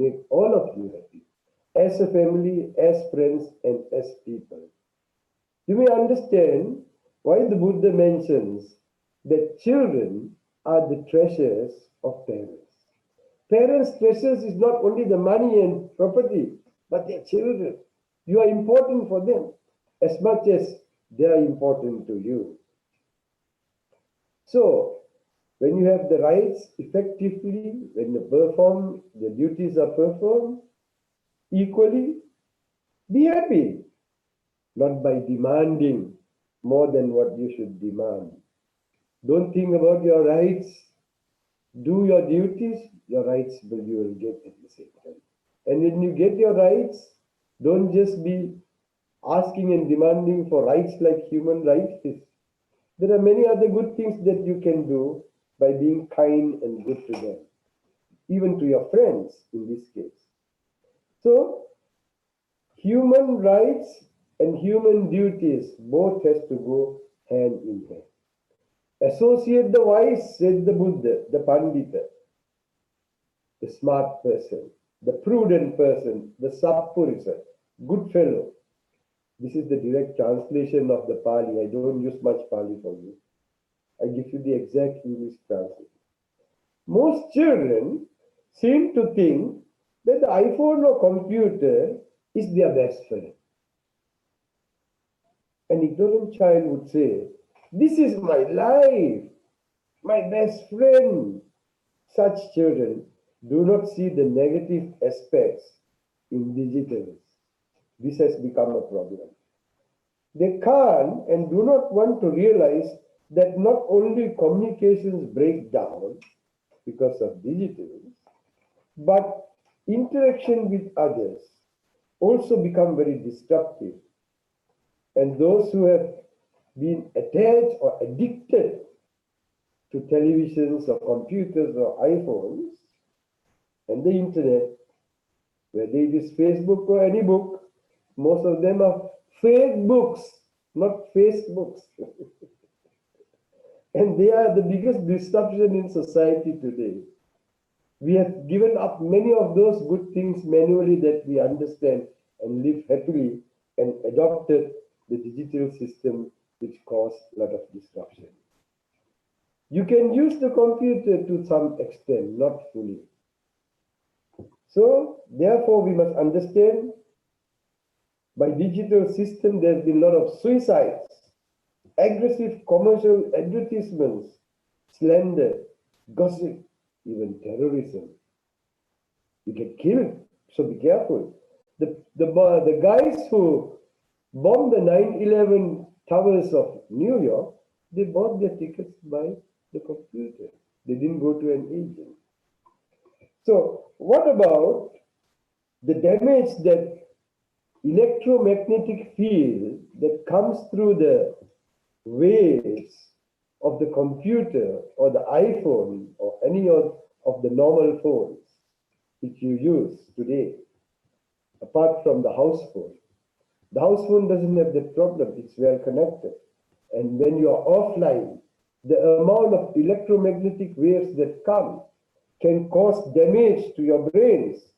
make all of you happy, as a family, as friends, and as people. You may understand why the Buddha mentions that children are the treasures of parents. Parents' treasures is not only the money and property, but their children. You are important for them as much as they are important to you. So, when you have the rights effectively, when you perform, the duties are performed equally, be happy, not by demanding more than what you should demand. Don't think about your rights. Do your duties, your rights you will get at the same time. And when you get your rights, don't just be asking and demanding for rights like human rights. There are many other good things that you can do by being kind and good to them, even to your friends in this case. So, human rights and human duties both has to go hand in hand. Associate the wise, said the Buddha, the Pandita, the smart person, the prudent person, the Sappurisa, good fellow. This is the direct translation of the Pali. I don't use much Pali for you. I give you the exact English translation. Most children seem to think that the iPhone or computer is their best friend. An ignorant child would say, "This is my life, my best friend." Such children do not see the negative aspects in digitals. This has become a problem. They can't and do not want to realize that not only communications break down because of digitals, but interaction with others also become very destructive. And those who have been attached or addicted to televisions or computers or iPhones and the internet, whether it is Facebook or any book, most of them are fake books, not Facebooks. And they are the biggest disruption in society today. We have given up many of those good things manually that we understand and live happily, and adopted the digital system which caused a lot of disruption. You can use the computer to some extent, not fully. So, therefore, we must understand by digital system there's been a lot of suicides, aggressive commercial advertisements, slander, gossip, even terrorism. You get killed, so be careful. The guys who bombed the 9/11 towers of New York, they bought their tickets by the computer. They didn't go to an agent. So what about the damage that electromagnetic field that comes through the waves of the computer or the iPhone or any of the normal phones which you use today, apart from the house phone? The house phone doesn't have that problem, it's well connected. And when you are offline, the amount of electromagnetic waves that come can cause damage to your brains,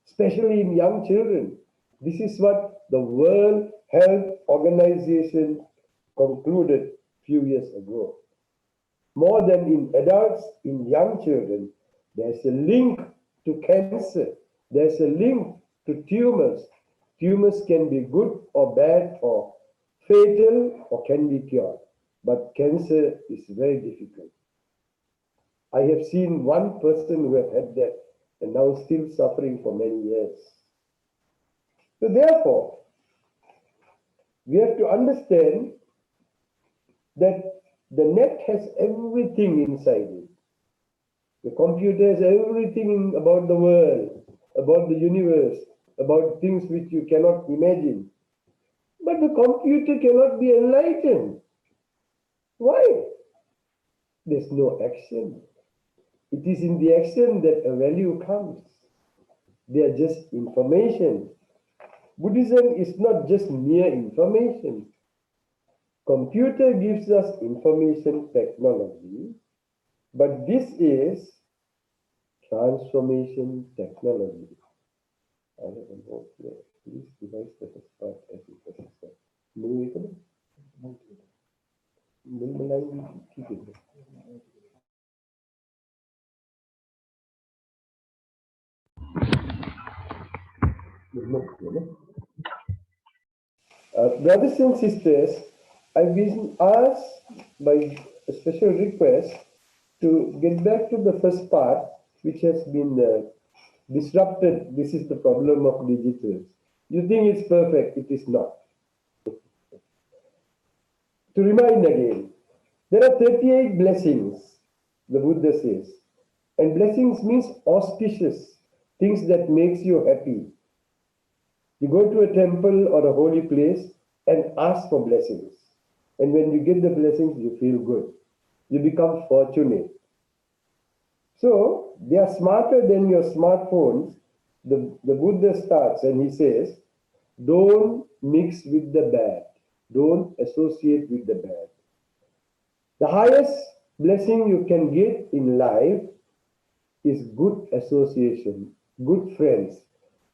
especially in young children. This is what the World Health Organization concluded a few years ago. More than in adults, in young children, there's a link to cancer. There's a link to tumors. Tumors can be good or bad or fatal or can be cured. But cancer is very difficult. I have seen one person who have had that and now still suffering for many years. So therefore, we have to understand that the net has everything inside it. The computer has everything about the world, about the universe, about things which you cannot imagine. But the computer cannot be enlightened. Why? There's no action. It is in the action that a value comes. They are just information. Buddhism is not just mere information. Computer gives us information technology, but this is transformation technology. I have a note here. Please devise the first part as it was said. Nikethanaya? Keep it there. Brothers and sisters, I've been asked by a special request to get back to the first part, which has been disrupted. This is the problem of digital. You think it's perfect, it is not. To remind again, there are 38 blessings, the Buddha says. And blessings means auspicious, things that makes you happy. You go to a temple or a holy place and ask for blessings. And when you get the blessings, you feel good. You become fortunate. So, they are smarter than your smartphones. The Buddha starts and he says, don't mix with the bad. Don't associate with the bad. The highest blessing you can get in life is good association, good friends.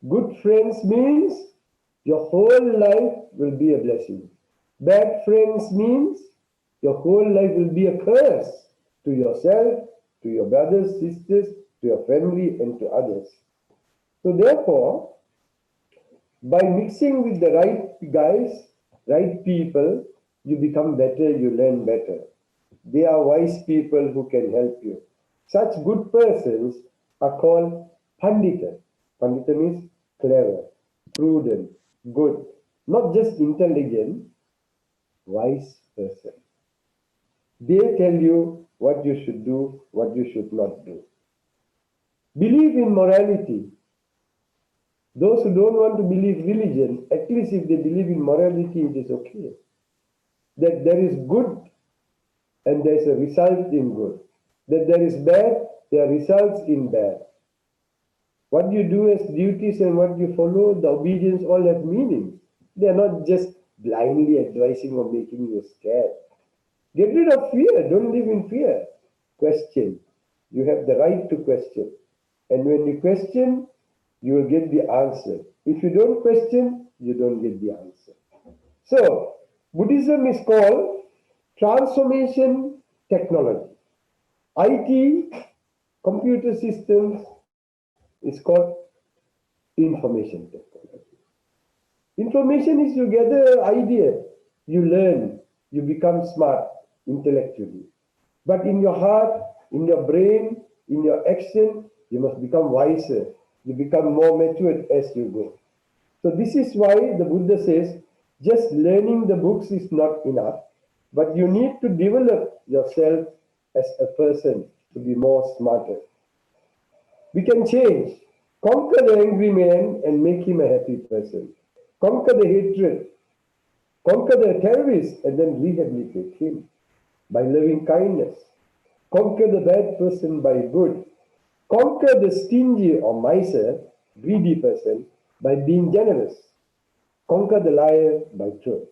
Good friends means your whole life will be a blessing. Bad friends means your whole life will be a curse to yourself, to your brothers, sisters, to your family, and to others. So therefore, by mixing with the right guys, right people, you become better, you learn better. They are wise people who can help you. Such good persons are called Pandita. Pandita means clever, prudent, good, not just intelligent, wise person. They tell you what you should do, what you should not do. Believe in morality. Those who don't want to believe religion, at least if they believe in morality, it is okay. That there is good and there is a result in good. That there is bad, there are results in bad. What you do as duties and what you follow, the obedience, all have meaning. They are not just blindly advising or making you scared. Get rid of fear. Don't live in fear. Question. You have the right to question. And when you question, you will get the answer. If you don't question, you don't get the answer. So, Buddhism is called transformation technology. IT, computer systems, is called information technology. Information is you gather idea, you learn, you become smart intellectually. But in your heart, in your brain, in your action, you must become wiser. You become more matured as you go. So this is why the Buddha says, just learning the books is not enough, but you need to develop yourself as a person to be more smarter. We can change. Conquer the angry man and make him a happy person. Conquer the hatred. Conquer the terrorist and then rehabilitate him by loving kindness. Conquer the bad person by good. Conquer the stingy or miser, greedy person by being generous. Conquer the liar by truth.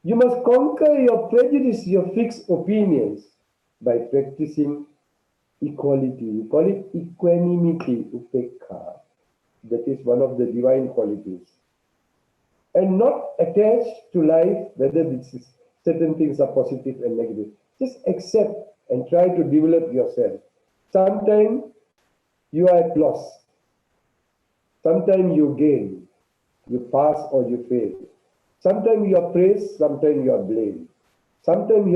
You must conquer your prejudice, your fixed opinions by practicing equality. We call it equanimity, upekha. That is one of the divine qualities. And not attached to life, whether certain things are positive and negative. Just accept and try to develop yourself. Sometimes you are at loss. Sometimes you gain. You pass or you fail. Sometimes you are praised, sometimes you are blamed. Sometimes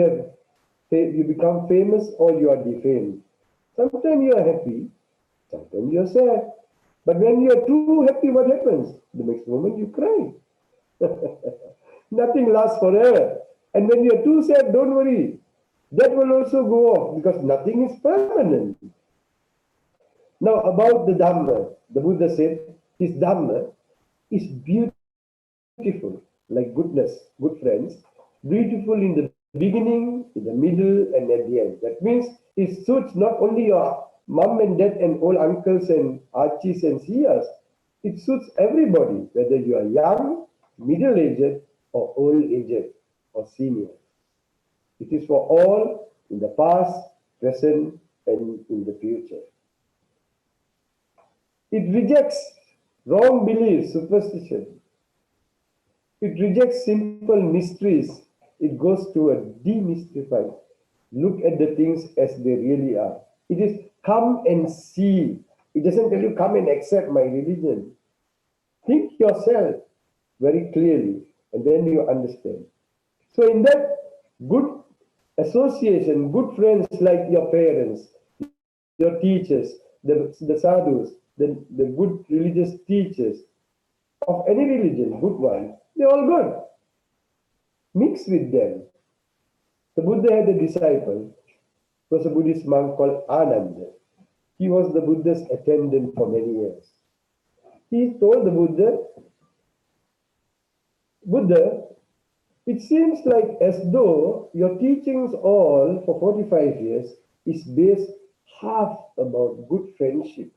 you become famous or you are defamed. Sometimes you are happy, sometimes you are sad. But when you are too happy, what happens? The next moment you cry. Nothing lasts forever. And when you are too sad, don't worry. That will also go off because nothing is permanent. Now about the Dhamma, the Buddha said, his Dhamma is beautiful, like goodness, good friends, beautiful in the beginning, in the middle, and at the end. That means it suits not only your mom and dad and old uncles and archies and seers, it suits everybody, whether you are young, middle-aged, or old-aged, or senior. It is for all in the past, present, and in the future. It rejects wrong beliefs, superstition. It rejects simple mysteries. It goes to a demystify. Look at the things as they really are. It is come and see. It doesn't tell you come and accept my religion. Think yourself very clearly and then you understand. So in that good association, good friends like your parents, your teachers, the sadhus, the good religious teachers of any religion, good ones, they're all good. Mix with them. The Buddha had a disciple, was a Buddhist monk called Ananda. He was the Buddha's attendant for many years. He told the Buddha, it seems like as though your teachings all for 45 years is based half about good friendship.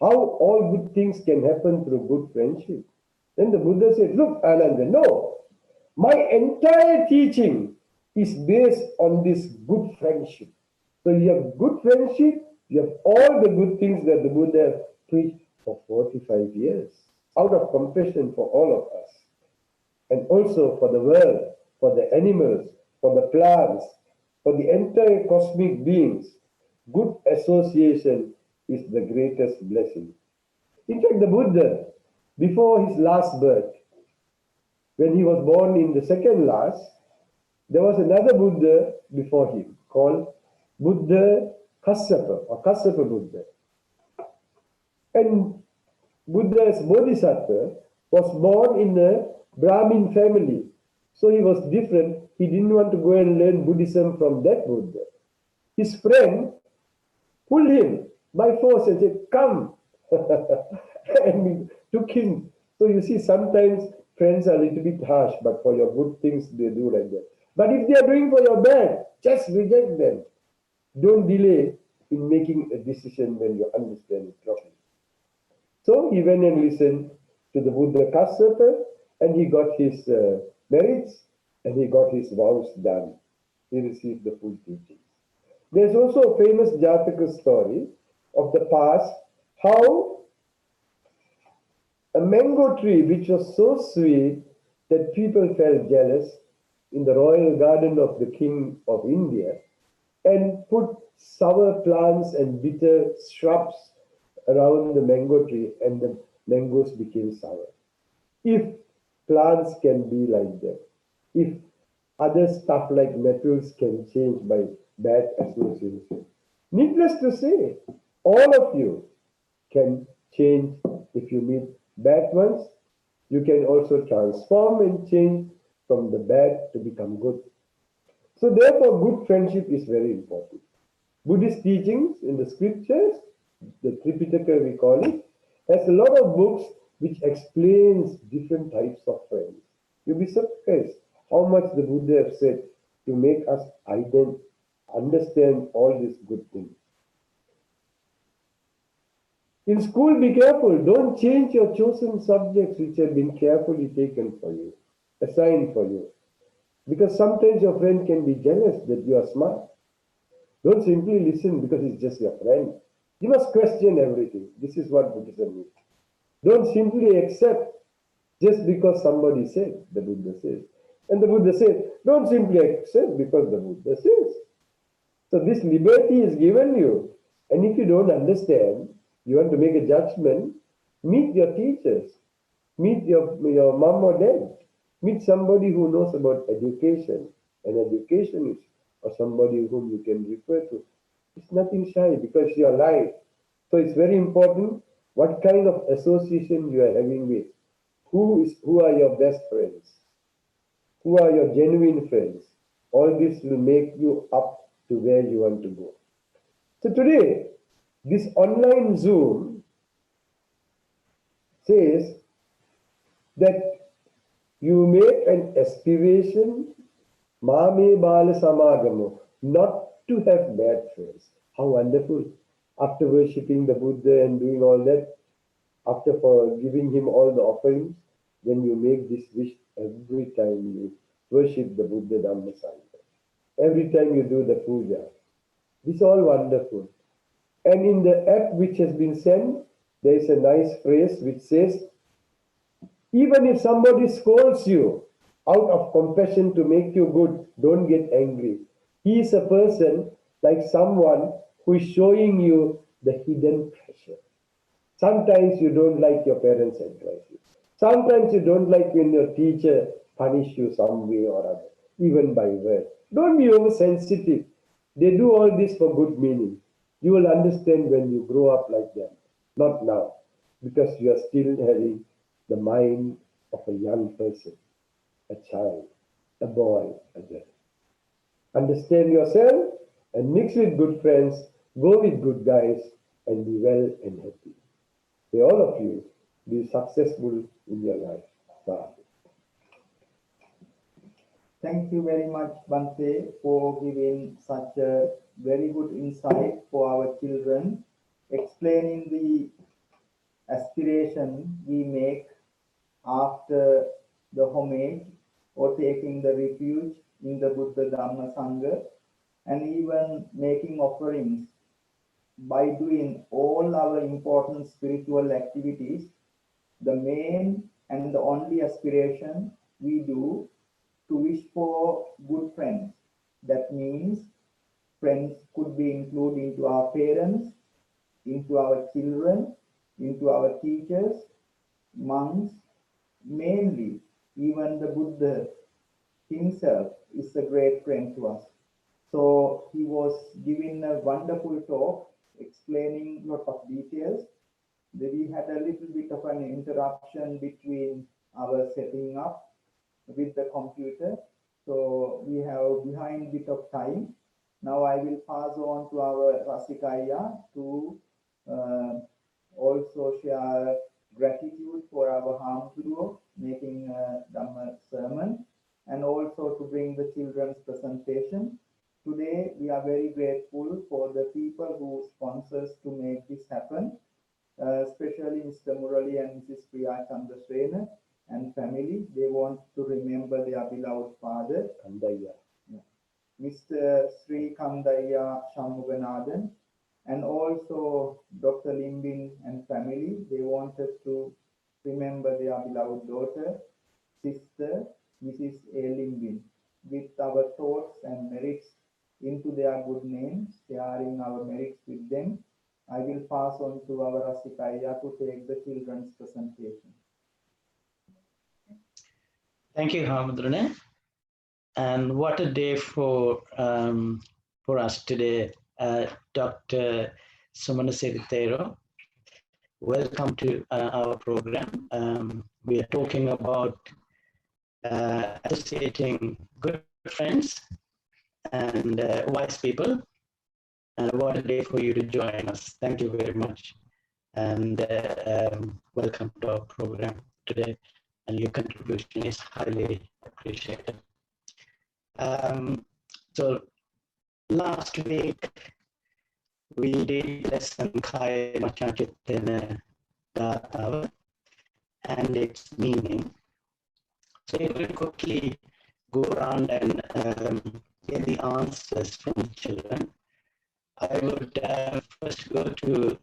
How all good things can happen through good friendship. Then the Buddha said, look, Ananda, no, my entire teaching is based on this good friendship. So you have good friendship, you have all the good things that the Buddha preached for 45 years, out of compassion for all of us, and also for the world, for the animals, for the plants, for the entire cosmic beings. Good association is the greatest blessing. In fact, the Buddha, before his last birth, when he was born in the second last, there was another Buddha before him called Buddha Kassapa or Kassapa Buddha. And Buddha as Bodhisattva was born in a Brahmin family. So he was different. He didn't want to go and learn Buddhism from that Buddha. His friend pulled him by force and said, come. And we took him. So you see, sometimes friends are a little bit harsh, but for your good things, they do like that. But if they are doing for your bad, just reject them. Don't delay in making a decision when you understand it properly. So he went and listened to the Buddha Kassapa, and he got his merits, and he got his vows done. He received the full teaching. There's also a famous Jataka story of the past, how a mango tree which was so sweet that people felt jealous in the royal garden of the king of India and put sour plants and bitter shrubs around the mango tree, and the mangoes became sour. If plants can be like that, if other stuff like metals can change by bad association, needless to say, all of you can change if you meet bad ones. You can also transform and change from the bad to become good. So therefore, good friendship is very important. Buddhist teachings in the scriptures, the Tripitaka we call it, has a lot of books which explains different types of friends. You'll be surprised how much the Buddha has said to make us understand all these good things. In school, be careful. Don't change your chosen subjects which have been carefully taken for you, assigned for you. Because sometimes your friend can be jealous that you are smart. Don't simply listen because it's just your friend. You must question everything. This is what Buddhism is. Don't simply accept just because somebody said, the Buddha says. And the Buddha says, don't simply accept because the Buddha says. So this liberty is given you. And if you don't understand, you want to make a judgment, meet your teachers, meet your mom or dad, meet somebody who knows about education, an educationist, or somebody whom you can refer to. It's nothing shy because you're alive. So it's very important what kind of association you are having with. Who are your best friends? Who are your genuine friends? All this will make you up to where you want to go. So today, this online Zoom says that you make an aspiration, Mame Bala Samagamo, not to have bad friends. How wonderful. After worshipping the Buddha and doing all that, after giving him all the offerings, then you make this wish every time you worship the Buddha Dhamma Sangha. Every time you do the puja. This is all wonderful. And in the app which has been sent, There's a nice phrase which says, even if somebody scolds you out of compassion to make you good, don't get angry. He is a person like someone who is showing you the hidden treasure. Sometimes you don't like your parents' advice. Sometimes you don't like when your teacher punish you some way or other, even by word. Don't be oversensitive. They do all this for good meaning. You will understand when you grow up like them, not now, because you are still having the mind of a young person, a child, a boy, a girl. Understand yourself and mix with good friends, go with good guys, and be well and happy. May all of you be successful in your life. Bye. Thank you very much, Bhante, for giving such a very good insight for our children, explaining the aspiration we make after the homage or taking the refuge in the Buddha Dhamma Sangha, and even making offerings by doing all our important spiritual activities. The main and the only aspiration we do to wish for good friends. That means friends could be included into our parents, into our children, into our teachers, monks, mainly even the Buddha himself is a great friend to us. So he was giving a wonderful talk, explaining a lot of details. We had a little bit of an interruption between our setting up with the computer. So we have behind bit of time. Now I will pass on to our Rasikaya to also share gratitude for our Hamguru making a Dhamma sermon, and also to bring the children's presentation. Today we are very grateful for the people who sponsors to make this happen, especially Mr. Murali and Mrs. Priya Chandrasena and family. They want to remember their beloved father, Kandaya. Mr. Sri Kandaya Shanmuganathan, and also Dr. Limbin and family. They wanted to remember their beloved daughter, sister, Mrs. A. Limbin, with our thoughts and merits into their good names, sharing our merits with them. I will pass on to our Rasikaya to take the children's presentation. Thank you, Hamadrune. And what a day for us today, Dr. Sumanasiri Thero. Welcome to our program. We are talking about associating good friends and wise people. And what a day for you to join us. Thank you very much. And welcome to our program today. And your contribution is highly appreciated. So last week we did lesson Kaya Machanchitana Gatava and its meaning. So we will quickly go around and get the answers from the children. I would first go to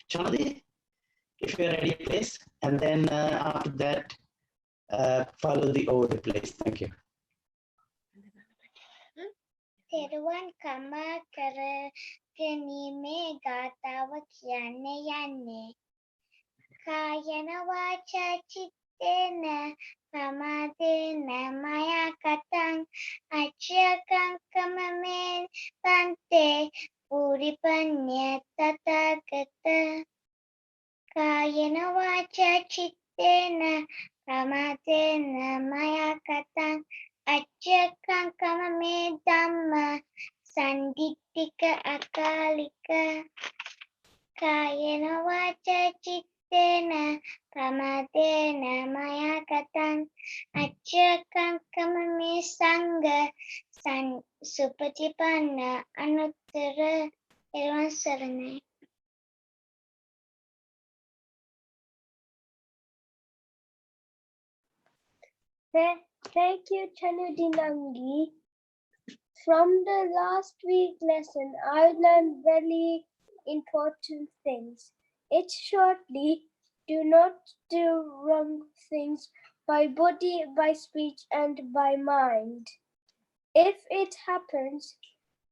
Charlie, if you're ready, please. And then after that, follow the order, please. Thank you. තෙරුවන් කමා කර ගැනීමේ ගාථාව කියන්න යන්නේ. කායන වාචා චිත්තේන ප්‍රමාදේන මයා කතං අච්චකංකමමේ පන්තේ පූරිපඤ්ඤ තථාගත. කායන වාචා චිත්තේන ප්‍රමාදේන මයා කතං අච්චකංකමමේ ධම්ම සන්දිට්ඨික අකාලික. කායන වාචා චිත්තේන ප්‍රමාදේන මයා කතං අච්චකංකමමේ සංඝ සුපටිපන්න අනුත්තර. එවන් සරණයි. Thank you, Chanudinangi. From the last week lesson, I learned very important things. It's shortly, do not do wrong things by body, by speech, and by mind. If it happens,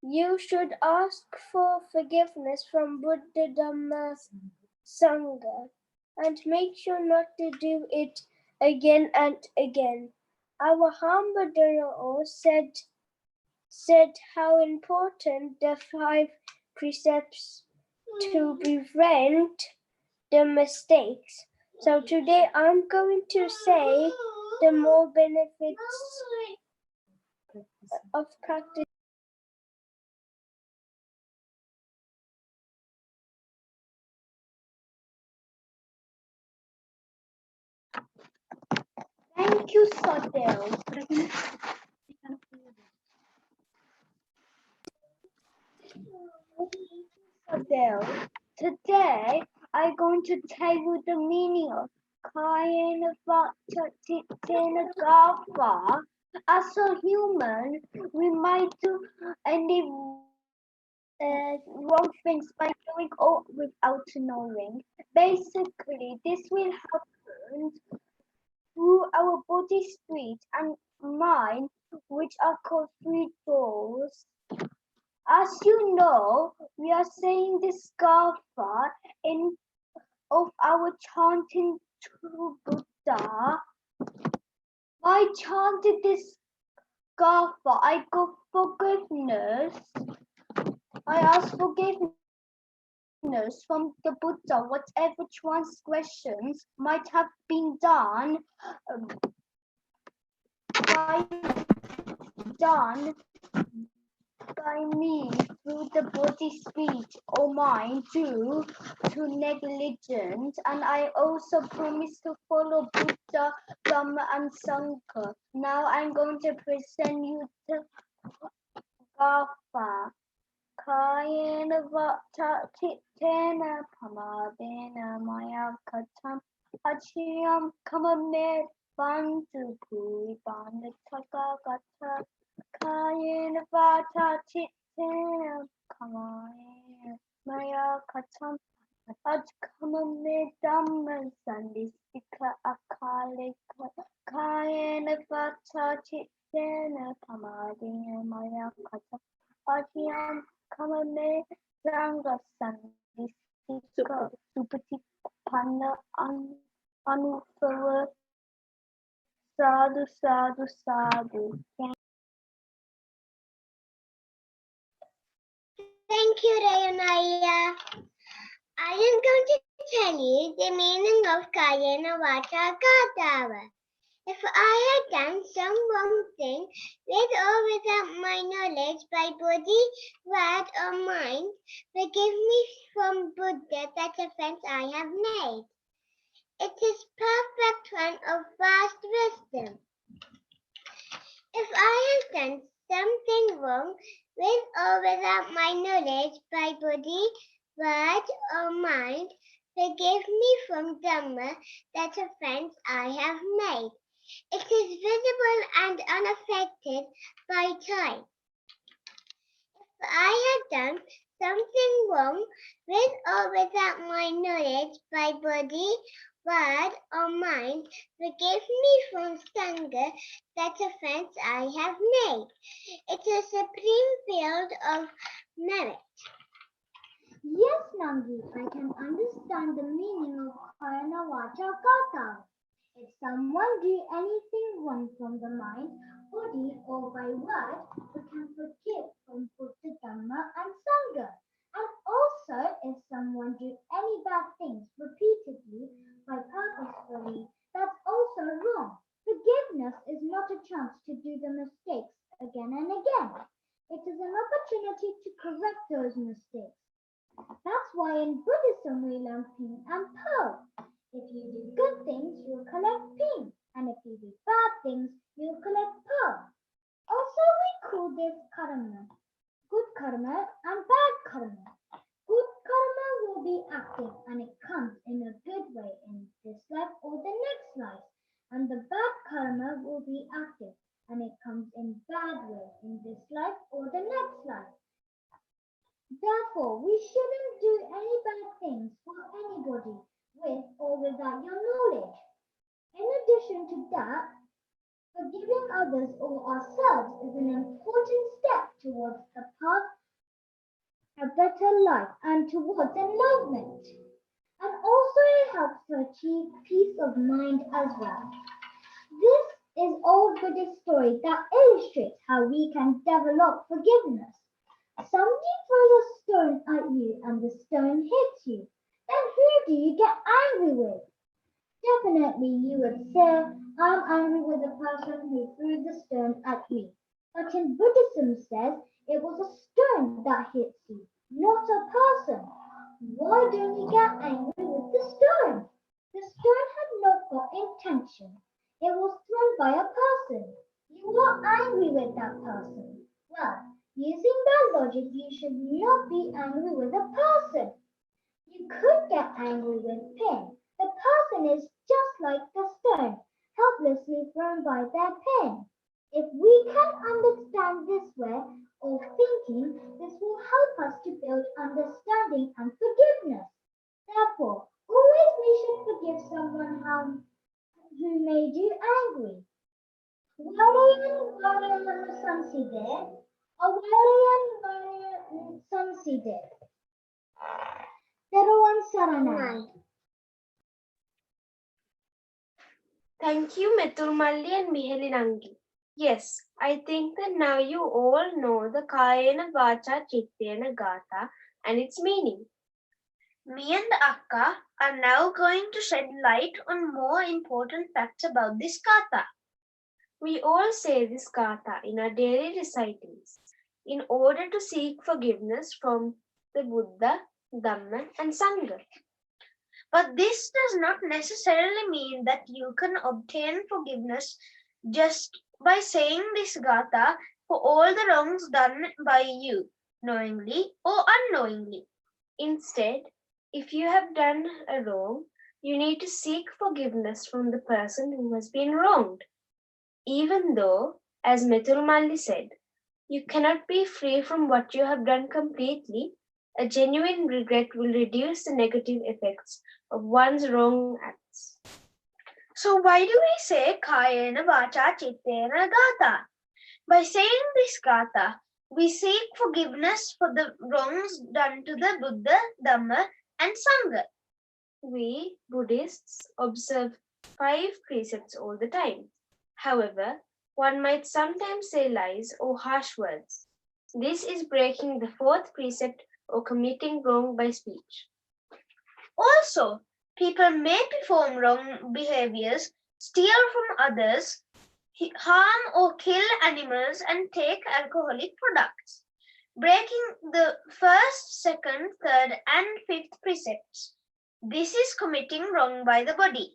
you should ask for forgiveness from Buddha, Dhamma, Sangha, and make sure not to do it again and again. Our humble Thero said how important the 5 precepts to prevent the mistakes. So today I'm going to say the more benefits of practice. Thank you, Sadeo. Today I'm going to tell you the meaning of Kayena Vata Chittena Kapha. As a human, we might do any wrong things by doing or without knowing. Basically, this will happen through our body, speech, and mind, which are called 3 doors. As you know, we are saying this Gatha of our chanting to Buddha. By chanting this Gatha, I got forgiveness. I ask forgiveness from the Buddha, whatever transgressions might have been done by me through the body, speech, or mind due to negligence, and I also promise to follow Buddha, Dhamma, and Sangha. Now I'm going to present you the Gatha. Kayena Vata Chittena Pamadena Maya Katam Achiyam Kamame Bantu Pui Banda Taka Gata Kayena Vata Chittena Kamaya Maya Katam Kamame Dhamma Sandisika Akalika Kayena Vata Chittena Pamadena Maya Katam Achiyam Kamame Ranga Sandisika Supati Panna Anufava Sadhu Sadhu Sadhu. Thank you, Rayanaya. I am going to tell you the meaning of Kayena Vata Gatava. If I had done some wrong thing with or without my knowledge by body, word, or mind, forgive me from Buddha that offense I have made. It is perfect one of vast wisdom. If I have done something wrong with or without my knowledge by body, word, or mind, forgive me from Dhamma that offense I have made. It is visible and unaffected by time. If I had done something wrong with or without my knowledge by body, word, or mind, forgive me from Sangha that offense I have made. It is a supreme field of merit. Yes, Nangi, I can understand the meaning of Kayana Vacha Kata. If someone do anything wrong from the mind, body, or by word, we can forgive from Buddha, Dhamma, and Sangha. And also, if someone do any bad things repeatedly by purposefully, that's also wrong. Forgiveness is not a chance to do the mistakes again and again. It is an opportunity to correct those mistakes. That's why in Buddhism we learn ping and po. If you do good things, you'll collect ping. And if you do bad things, you'll collect po. Also, we call this karma. Good karma and bad karma. Good karma will be active and it comes in a good way in this life or the next life. And the bad karma will be active and it comes in bad way in this life or the next life. Therefore, we shouldn't do others or ourselves is an important step towards the path, a better life, and towards enlightenment. And also it helps to achieve peace of mind as well. This is old Buddhist story that illustrates how we can develop forgiveness. Somebody throws a stone at you and the stone hits you. Then who do you get angry with? Definitely you would say, I'm angry with the person who threw the stone at me. But in Buddhism says it was a stone that hits you, not a person. Why don't you get angry with the stone? The stone had not got intention. It was thrown by a person. You are angry with that person. Well, using that logic, you should not be angry with a person. You could get angry with pain. The person is just like the stone, helplessly thrown by their pain. If we can understand this way of thinking, this will help us to build understanding and forgiveness. Therefore, always we should forgive someone who made you angry. Walayan Samside, or Walayan Samside. Thero Saranai. Thank you, Meturmalli and Miheli Nangi. Yes, I think that now you all know the Kayena Vacha Chittena Gatha and its meaning. Me and Akka are now going to shed light on more important facts about this Gatha. We all say this Gatha in our daily recitings in order to seek forgiveness from the Buddha, Dhamma and Sangha. But this does not necessarily mean that you can obtain forgiveness just by saying this Gatha for all the wrongs done by you, knowingly or unknowingly. Instead, if you have done a wrong, you need to seek forgiveness from the person who has been wronged. Even though, as Meturmalli said, you cannot be free from what you have done completely, a genuine regret will reduce the negative effects of one's wrong acts. So why do we say Kayena Vacha Chittena Gatha? By saying this Gatha, we seek forgiveness for the wrongs done to the Buddha, Dhamma and Sangha. We Buddhists observe 5 precepts all the time. However, one might sometimes say lies or harsh words. This is breaking the 4th precept or committing wrong by speech. Also, people may perform wrong behaviors, steal from others, harm or kill animals, and take alcoholic products. Breaking the 1st, 2nd, 3rd, and 5th precepts. This is committing wrong by the body.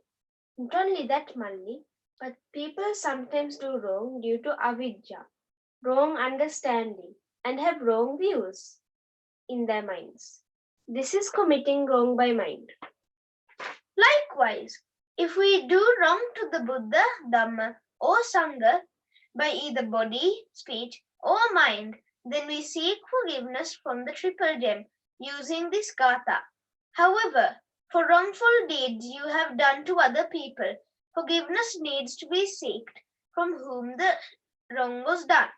Not only that, Malli, but people sometimes do wrong due to avidya, wrong understanding, and have wrong views in their minds. This is committing wrong by mind. Likewise, if we do wrong to the Buddha, Dhamma, or Sangha by either body, speech, or mind, then we seek forgiveness from the triple gem using this Gatha. However, for wrongful deeds you have done to other people, forgiveness needs to be sought from whom the wrong was done.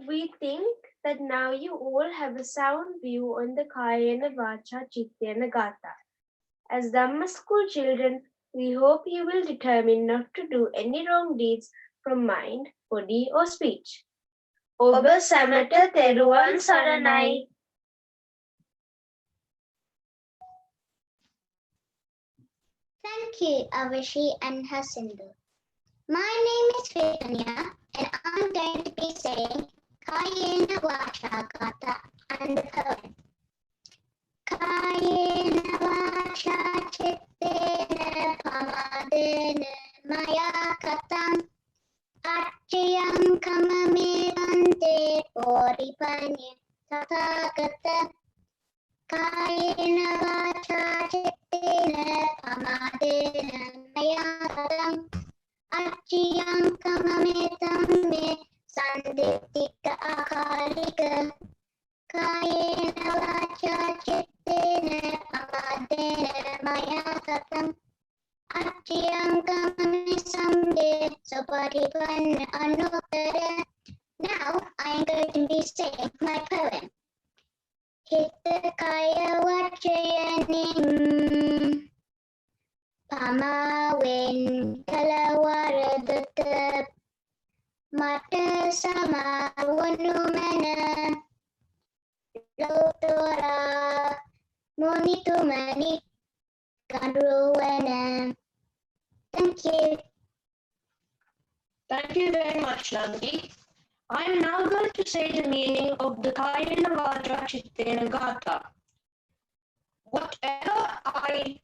We think that now you all have a sound view on the Kayena Vacha Chittena Gatha. As Dhamma school children, we hope you will determine not to do any wrong deeds from mind, body or speech. Oba Samitha Theruwan Saranai. Thank you, Avashi and Hasindu. My name is Nikethanaya, and I'm going to be saying Kayena Vacha Gatha and the poem. Kayena Vacha Chittena Pamadena Maya Katam Achiyam Kamame Bhante Poripanya Tathagata. Kayena Vacha Chittena Pamadena Maya Katam Achiyam Kamame Tamme Sandittika Akarika. Kayena Vacha Chittena Pamadena Maya Katam Achiyam Kamame Samde Saparipan Anotara. Now I am going to be saying my poem. Hitakaya Vachayanim Pamawen Kalawaradata Mata Samawanumana Lotora Monitumani Kanruwana. Thank you. Thank you very much, Nandi. I am now going to say the meaning of the Kayena Vacha Chittena Gatha. Whatever I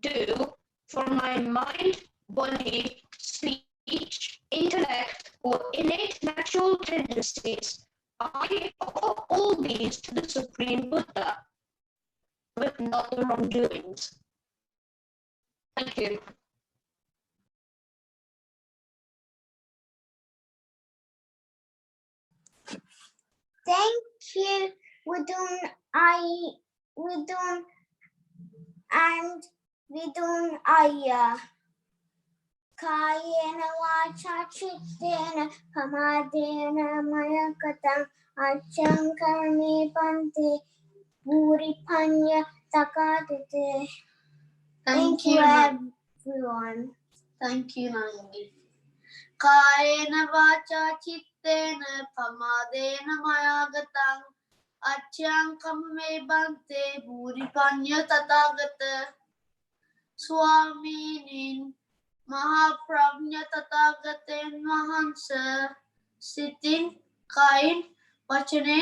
do for my mind, body, speech, intellect, or innate natural tendencies, I owe all these to the Supreme Buddha, with not the wrongdoings. Thank you. Thank you, Vidun Aya. Kayena Vacha Chittena Pamadena Mayakatam Achankarmi Bhante Buripanya Takadite. Thank you, everyone. Thank you, Nandi. Kayena Vacha Chittena Pamadena Mayagatam Achankarmi Bhante Buripanya Tathagata. Swaminin Maha Prajna Tathagaten Mahansa Sitting Kain Vachane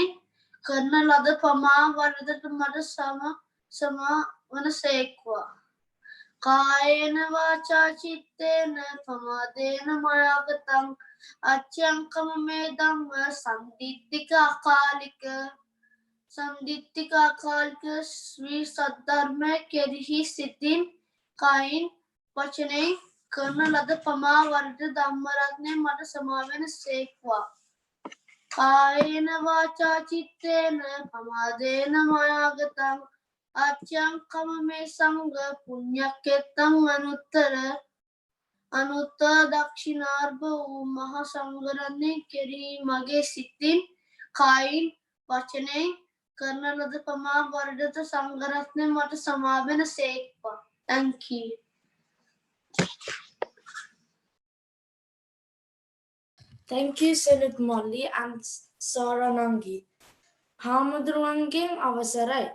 Karna Lada Pama Varadata Mada Sama Vanasekwa Kayena Vacha Chittena Pamadena Mayagatam Achyam Dhamma Sandittika Kalika Sandittika Kalika Sri Saddharma Kerihi Sitting Kain Vachane Karna Lada Pama Varada Dhammaratne Mata Samavena Sekwa Kayena Vacha Chittena Pamadena Mayagatam Achyam Kamame Sangha Punyaketam Anuttara Dakshinarbha Maha Sangarane Keri Mage Sittin Kain Vachane Karna Lada Pama Varadata Sangaratne Mata Samavena Sekwa. Thank you. Thank you, Senate Molly and Saranangi. Hamadruanging Avasarai.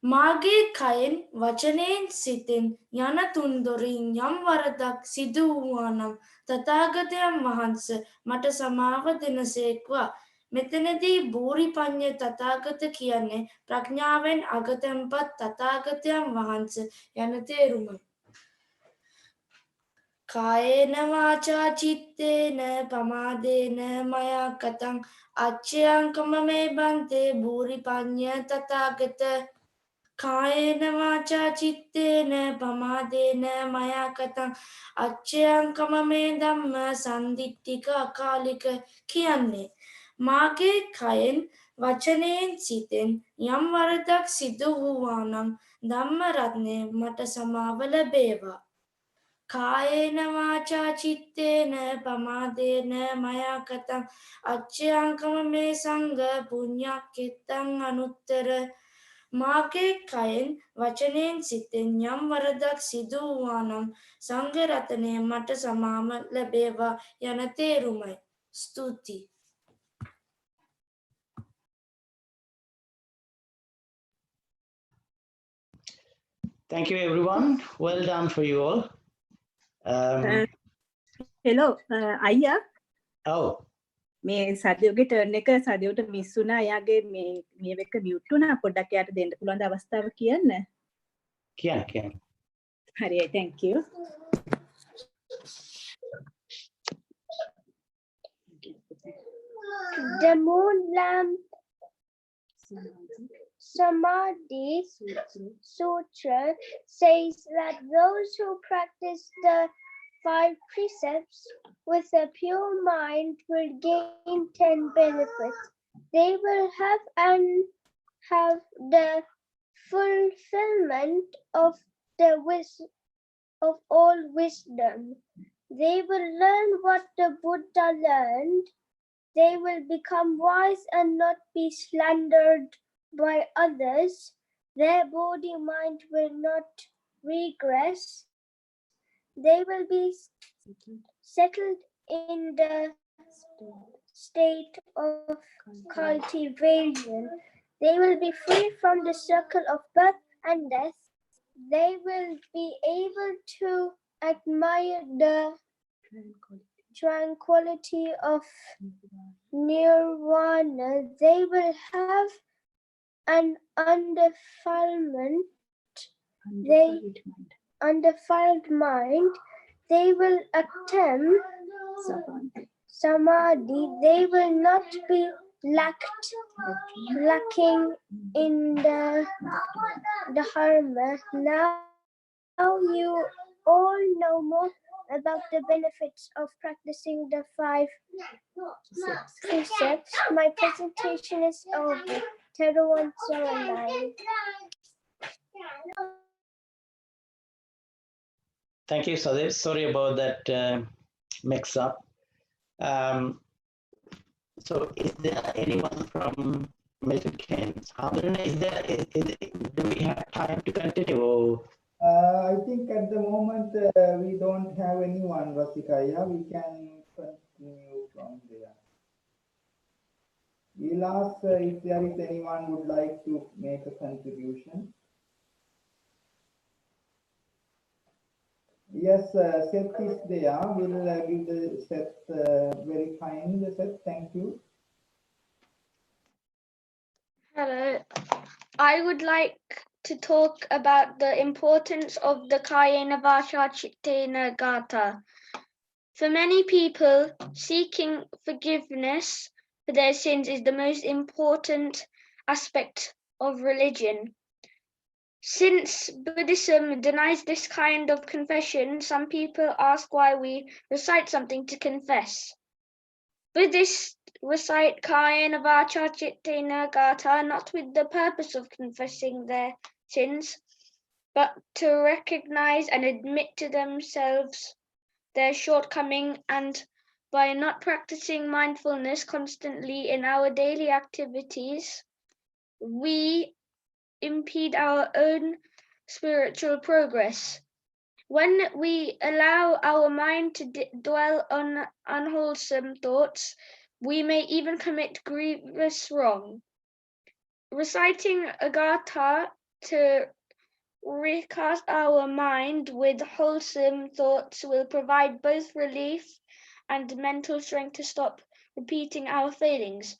Mage Kain, Vachane Sitin, Yana Tundurin, Yam Varadak, Siduanam, Tatagatam Mahansa, Matasamava Dinasekwa, Metanadi, Buri Panya Tatagata Kiane, Pragnaven Agatampat, Tatagatam Mahansa, Yanateruma. Kayena Vacha Chittena Pamadena Maya Katang Achyam Kamame Bhante Buri Panya Tatagata Kayena Vacha Chittena Pamadena Maya Katang Achyam Kamame Dhamma Sandittika Kalika Kiyanne Mage Kayen Vachanen Siten Yam Varadak Sidhu Huvanam Dhamma Ratne Mata Samavala Beva Kayena Vacha Chittena Pamadena Maya Katam Achyamkamame Sangha Punyakitang Anuttara Mage Kayen Vachanen Sitten Yam Varadak Sidhuvanam Sangaratane Mata Samama Labeva Yanate Rumai Stuti. Thank you, everyone. Well done for you all. Hello, Aya. Oh. මේ සදියෝගේ turn එක සදියෝට miss වුණා. එයාගේ මේ එක mute වුණා. පොඩ්ඩක් එයාට දෙන්න පුළුවන් ද අවස්ථාව කියන්න? කියන්න. හරියි, thank you. The moon lamp Samadhi Sutra says that those who practice the 5 precepts with a pure mind will gain 10 benefits. They will have the fulfillment of all wisdom. They will learn what the Buddha learned. They will become wise and not be slandered by others. Their body mind will not regress. They will be settled in the state of cultivation. They will be free from the circle of birth and death. They will be able to admire the tranquility of nirvana. They will have an undefiled mind. They will attempt samadhi. They will not be lacking in the dharma. Now you all know more about the benefits of practicing the 5 precepts. My presentation is over. Thero and Sumanasiri. Thank you, Sadev. Sorry about that mix-up. So is there anyone from Milton Keynes? Do we have time to continue? I think at the moment we don't have anyone, Rasikaya. We can continue from there. We'll ask if there is anyone would like to make a contribution. Yes, Seth is there. We'll give the Seth very kind, Seth. Thank you. Hello. I would like to talk about the importance of the Kayena Vacha Chittena Gata. For many people, seeking forgiveness for their sins is the most important aspect of religion. Since Buddhism denies this kind of confession, some people ask why we recite something to confess. Buddhists recite Kayena Vacha Chittena Gata not with the purpose of confessing their sins, but to recognize and admit to themselves their shortcoming, and by not practicing mindfulness constantly in our daily activities, we impede our own spiritual progress. When we allow our mind to dwell on unwholesome thoughts, we may even commit grievous wrong. Reciting a gatha to recast our mind with wholesome thoughts will provide both relief and mental strength to stop repeating our failings.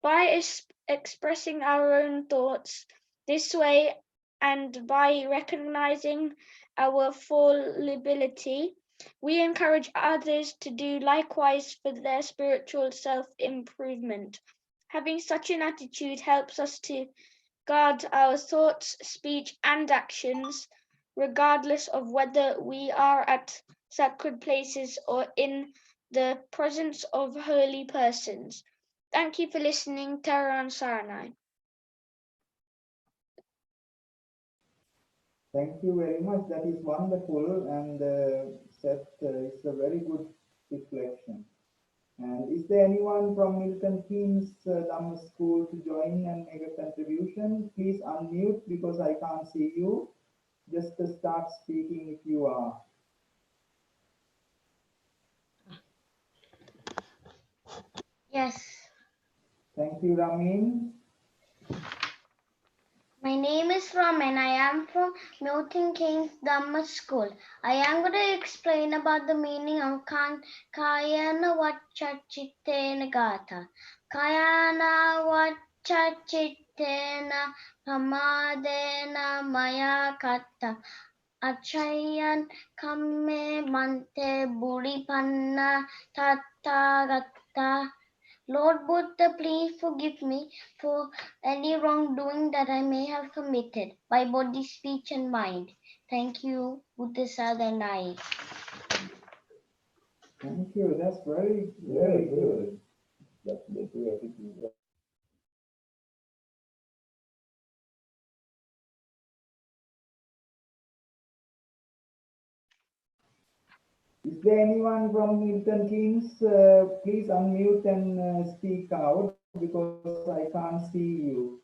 By expressing our own thoughts this way, and by recognizing our fallibility, we encourage others to do likewise for their spiritual self-improvement. Having such an attitude helps us to guard our thoughts, speech, and actions, regardless of whether we are at sacred places or in the presence of holy persons. Thank you for listening, Thero and Saranai. Thank you very much. That is wonderful, and Seth, it's a very good reflection. And is there anyone from Milton Keynes Dhamma School to join and make a contribution? Please unmute because I can't see you. Just start speaking if you are. Yes. Thank you, Ramin. My name is Raman. I am from Milton Keynes Dhamma School. I am going to explain about the meaning of Kayana Vacha Chittena Gata. Kayana Vacha Chittena Pamadena Maya Kata. Achayan Kamme Bhante Buddhipanna Tathagata. Lord Buddha, please forgive me for any wrongdoing that I may have committed by body, speech, and mind. Thank you, Buddha Sadanai. Thank you. That's very, very good. Is there anyone from Milton Keynes? Please unmute and speak out because I can't see you.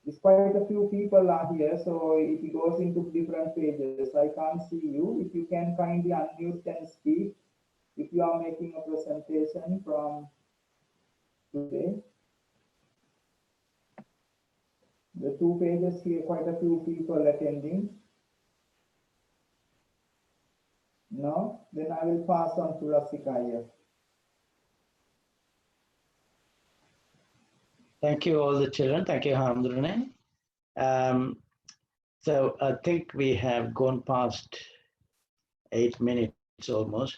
It's quite a few people are here, so it goes into different pages. I can't see you. If you can kindly unmute and speak, if you are making a presentation from today. The two pages here, quite a few people attending. No? Then I will pass on to Rasikaya. Thank you, all the children. Thank you, Hamdrune. So I think we have gone past 8 minutes almost.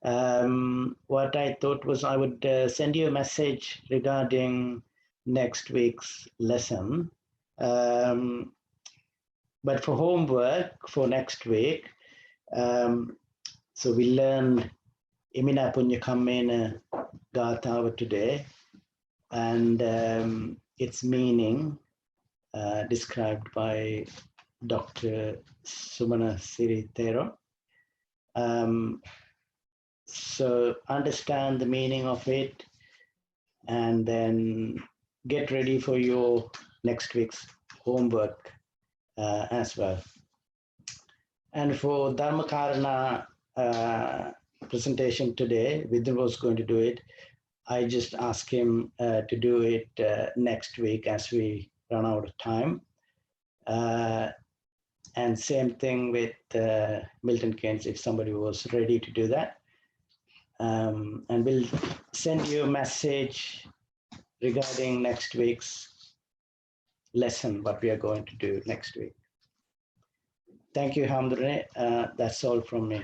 What I thought was I would send you a message regarding next week's lesson. But for homework for next week, so we learned Imina Punya Kammena Gatava today, and its meaning described by Dr. Sumanasiri Thero. So understand the meaning of it and then get ready for your next week's homework as well. And for Dharmakarana presentation today, Vidya was going to do it. I just asked him to do it next week as we run out of time. And same thing with Milton Keynes, if somebody was ready to do that. And we'll send you a message regarding next week's lesson, what we are going to do next week. Thank you, Hamdrune. That's all from me.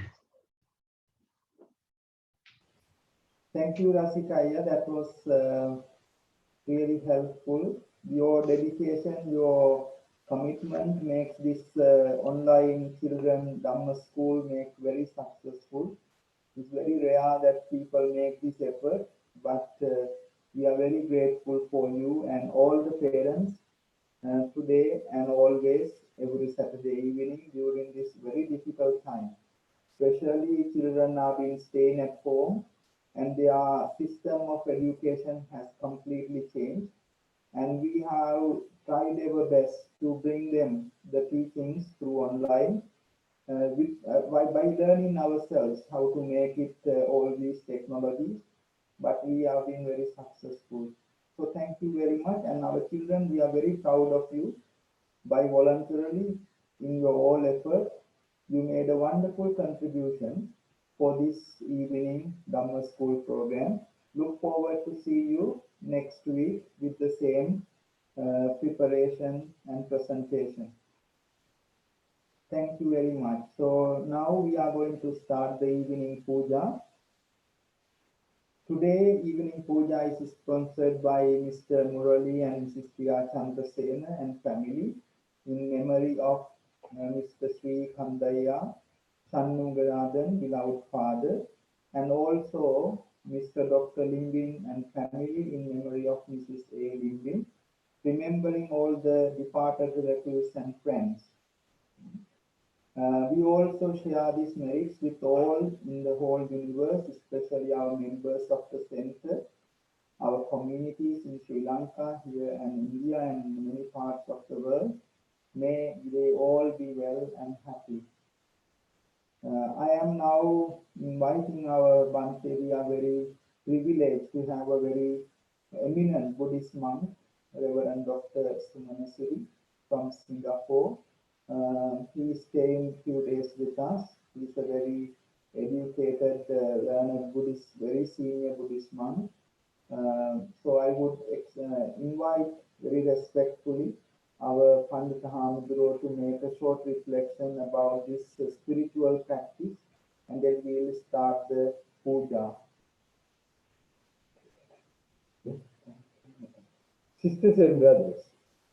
Thank you, Rasikaya. That was really helpful. Your dedication, your commitment makes this online children Dhamma school make very successful. It's very rare that people make this effort, but we are very grateful for you and all the parents today and always, every Saturday evening during this very difficult time. Especially children have been staying at home and their system of education has completely changed. And we have tried our best to bring them the teachings through online by learning ourselves how to make it all these technologies, but we have been very successful. So thank you very much. And our children, we are very proud of you. By voluntarily, in your all effort, you made a wonderful contribution for this evening Dhamma School program. Look forward to see you next week with the same preparation and presentation. Thank you very much. So now we are going to start the evening puja. Today evening puja is sponsored by Mr. Murali and Mrs. Priya Chandrasena and family in memory of Mr. Sri Kandaya Channugaradhan, beloved father, and also Mr. Dr. Limbing and family in memory of Mrs. A. Limbing, remembering all the departed relatives and friends. We also share these merits with all in the whole universe, especially our members of the center, our communities in Sri Lanka, here and India and many parts of the world. May they all be well and happy. I am now inviting our Bhante. We are very privileged to have a very eminent Buddhist monk, Reverend Dr. Sumanasiri from Singapore. He is staying a few days with us. He is a very educated, learned Buddhist, very senior Buddhist monk. So I would invite very respectfully our Pandita Hamduro to make a short reflection about this spiritual practice, and then we will start the puja. Sisters and brothers,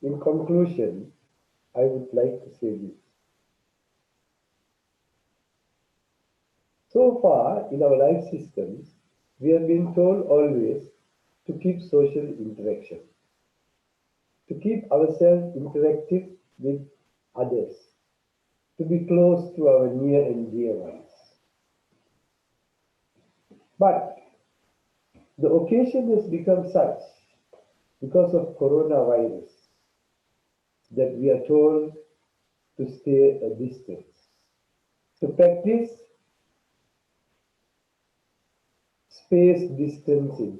in conclusion, I would like to say this. So far in our life systems, we have been told always to keep social interaction, to keep ourselves interactive with others, to be close to our near and dear ones. But the occasion has become such because of coronavirus that we are told to stay a distance, to practice space distancing.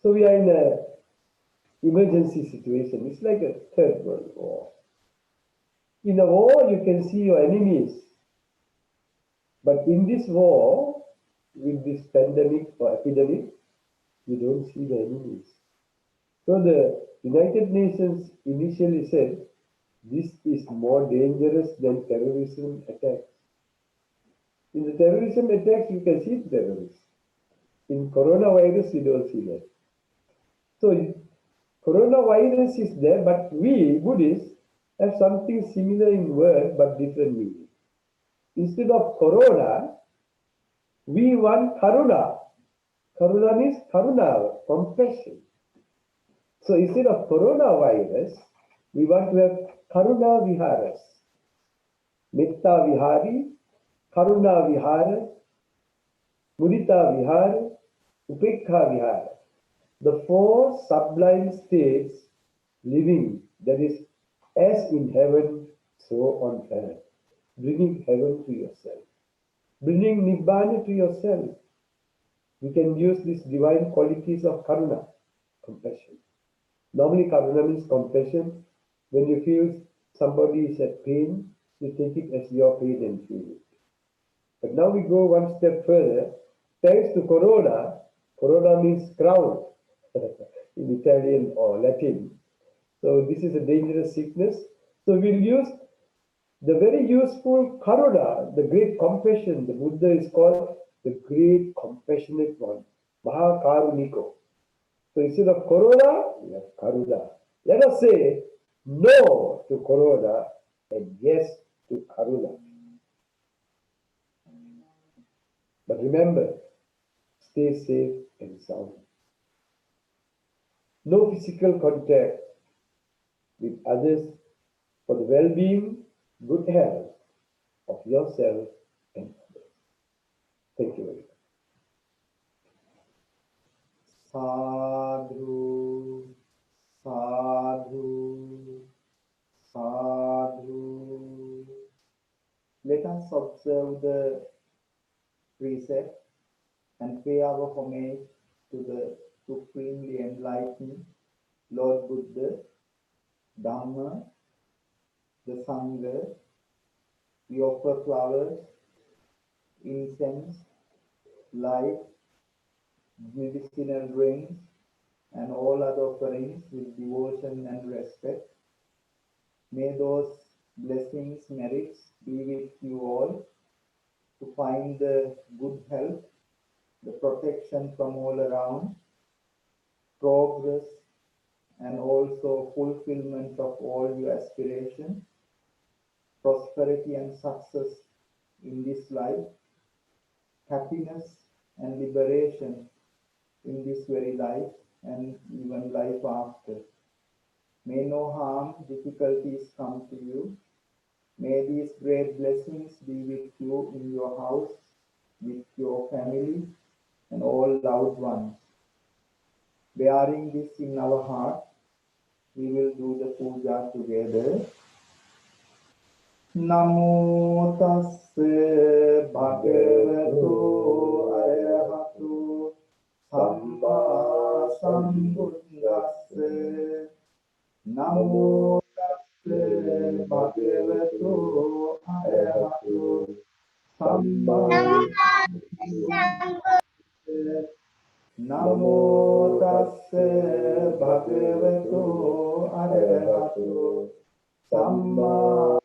So we are in an emergency situation. It's like a third world war. In a war, you can see your enemies. But in this war, with this pandemic or epidemic, you don't see the enemies. So the United Nations initially said, this is more dangerous than terrorism attacks. In the terrorism attacks, you can see terrorists. In coronavirus, you don't see that. So coronavirus is there, but we, Buddhists, have something similar in word, but different meaning. Instead of corona, we want karuna. Karuna means karuna, compassion. So instead of coronavirus, we want to have karuna viharas. Metta vihari, karuna vihara, mudita vihara, upekha vihara. The four sublime states living, that is, as in heaven, so on earth. Bringing heaven to yourself. Bringing nibbana to yourself. We can use these divine qualities of karuna, compassion. Normally, karuna means compassion. When you feel somebody is at pain, you take it as your pain and feel it. But now we go one step further. Thanks to corona, corona means crown in Italian or Latin. So this is a dangerous sickness. So we'll use the very useful karuna, the great compassion. The Buddha is called the great compassionate one, Maha Karuniko. So instead of corona, we have karuna. Let us say no to corona and yes to karuna. But remember, stay safe and sound. No physical contact with others for the well-being, good health of yourself and others. Thank you very much. Sadhu, sadhu, sadhu. Let us observe the precept and pay our homage to the supremely enlightened Lord Buddha, Dhamma, the Sangha. We offer flowers, incense, light, medicinal drinks, and all other offerings with devotion and respect. May those blessings, merits be with you all to find the good health, the protection from all around, progress, and also fulfillment of all your aspirations, prosperity and success in this life, happiness and liberation in this very life and even life after. May no harm, difficulties come to you. May these great blessings be with you in your house, with your family, and all loved ones. Bearing this in our heart, we will do the puja together. Namo tassa bhagavato arahato samma sambuddhassa. Namo tassa bhagavato arahato samma sambuddhassa. Namo tassa bhagavato arahato samma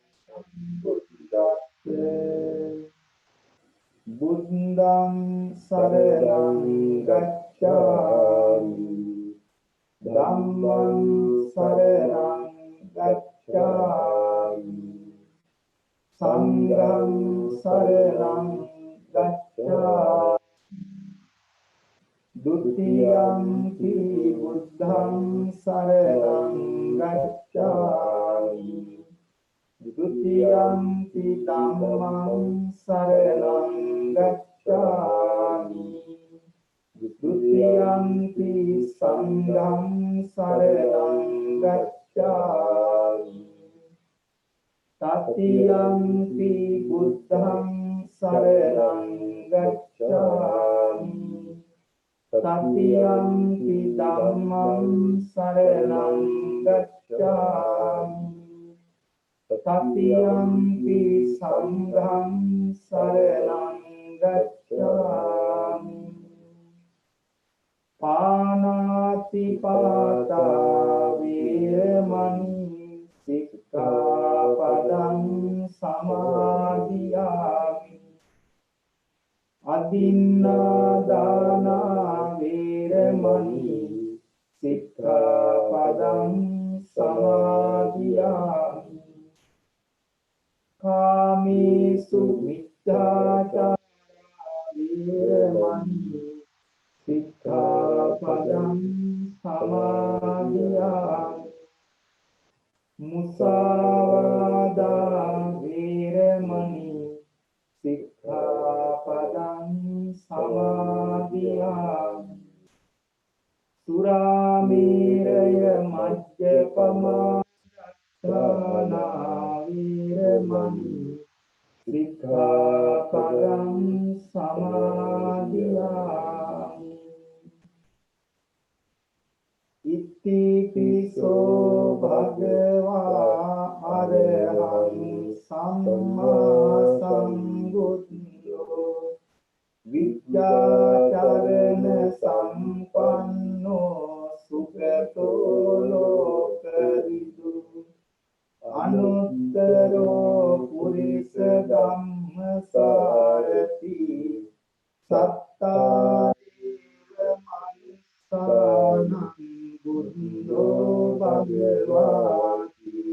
Buddhang saranang gacchami, Dhammang saranang gacchami, Sanghang saranang gacchami, Dutiyampi Buddhang saranang gacchami, Dutiyampi Dhammang saranang gacchami, Dutiyampi sangham saranam gacchami. Tatiyampi buddham saranam gacchami. Tatiyampi dhammam saranam gacchami. Tatiyampi sangham saranam gacchami. Panati pata virmani sikkhapadam samadhiyami. Adinnādāna virmani sikkhapadam samadhiyami. Kāmesu micchācāra virmani sikkhapadam samadhiyami. Musāvādā virmani sikkhapadam samadhiyami. Surameraya majjapamā dāna virmani sikkhapadam samadhiyami. Ittipiso bhagavā arahant sammā sambuddho vidyācarana sampanno sugato lokaridu anuttaro purisa dhammasārati sattā manussānaṁ buddho bhagavāti.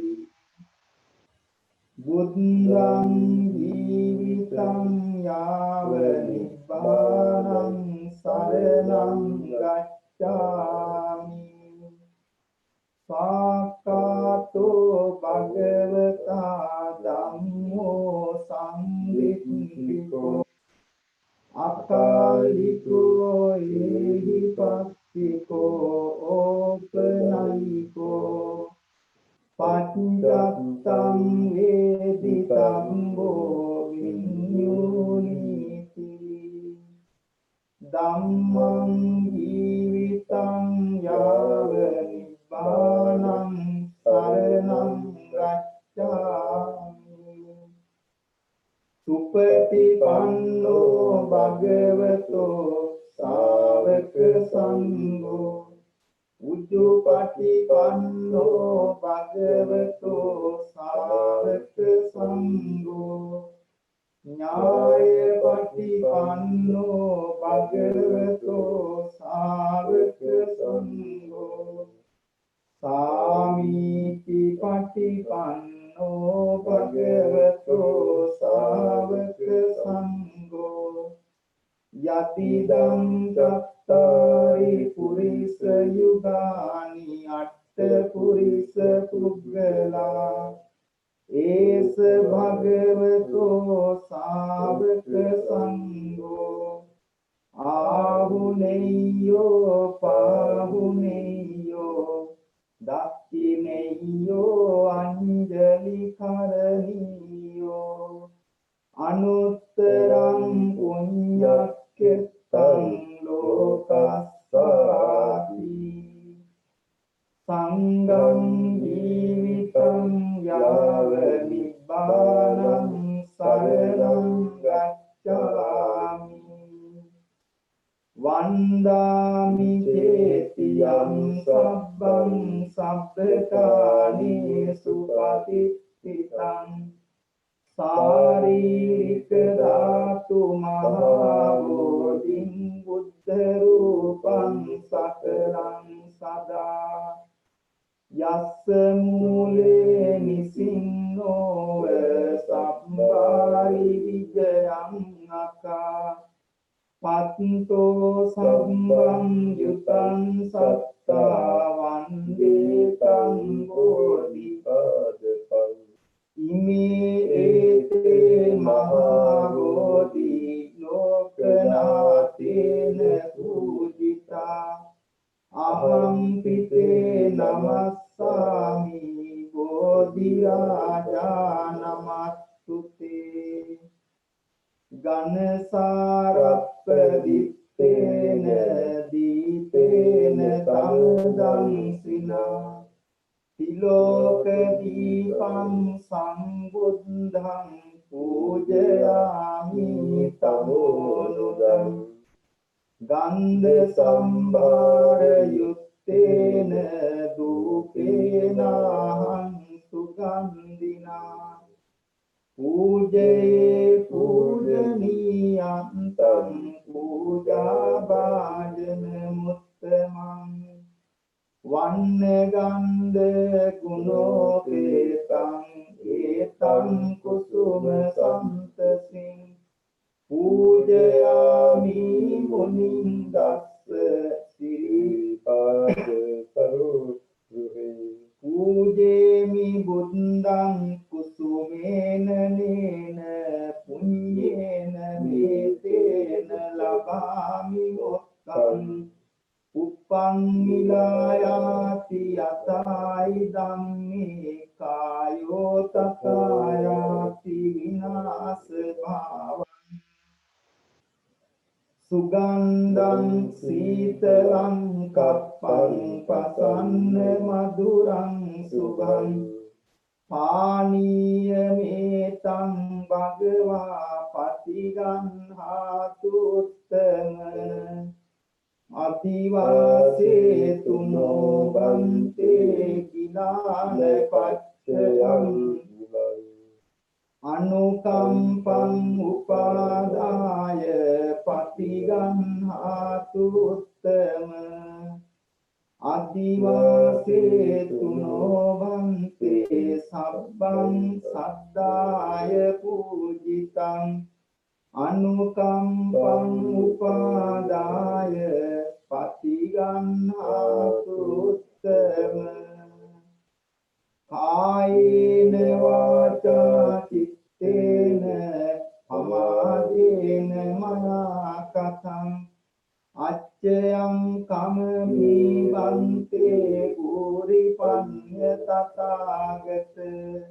Buddhaṁ jīvitam yāva nibbānaṁ saraṇaṁ gacchāmi. Sākkāto bhagavata dhammo samvittiko akaliko ehipassiko opanayiko paccattam veditambo vinyuniti. Dhammam jīvitam yāva nibbānaṁ saraṇaṁ gacchāmi. Supatipanno bhagavato sāvaka sangho Ujjupatipanno bhagavato sāvaka sangho Nyāyapatipanno bhagavato sāvaka sangho Samitipatipanno bhagavato sāvaka sangho Yatidam cattari purisa yugani atta purisa puggala esa bhagavato sāvaka sangho āhuneyo pāhuneyo dakkineyo anjali karaniyo anuttarang puññakkettaṃ lokassāti. Sangham jīvitam yāva nibbānaṁ saraṇaṁ gacchāmi. Vandāmi cetiyam sabbam sabbakānesu patittitam Sāririka dhātu mahābodhim buddha rūpam sakalam sadā Yassa mūle nisinno sabbāri vijayam akā Patto sabbam yutam sattā vandetam bodhipadapam Ime ete Maha Bodhi lokanātena puji Ahampite namassami Bodhi Raja namastute Ganasarappadittena Deepena Tamudam Sina Tiloka Deepam Sambuddham Pujayami Tamonudam Gandha Sambhara Yuttena Dupena Aham Sugandhina Pujaye Pujaniyantam Puja Bhajana Muttamam Vannagandha Gunopetam Etam Kusuma Santasim Pujayami Munim Dassa Siripada Saruhe Pujemi Buddham Kusumena Nena Punyena Metena Labami Ottam Uppang Milayati Yatai Dhammi Kayo Tatayati Vinasa Bhava Sugandham Sitalam Kappang Pasanna Maduram Subham Paniya Metam Bhagava Patiganhatu Uttama Ativase tuno bante kilana pacchayam Anukampam upadaya patiganhatu uttama Ativase tuno bante sabbam saddaya pujitam Anukampam upadaya patiganhatu uttama Kayena vaca cittena pamadena maya katham Acchayam kamami bante guri panya tathagata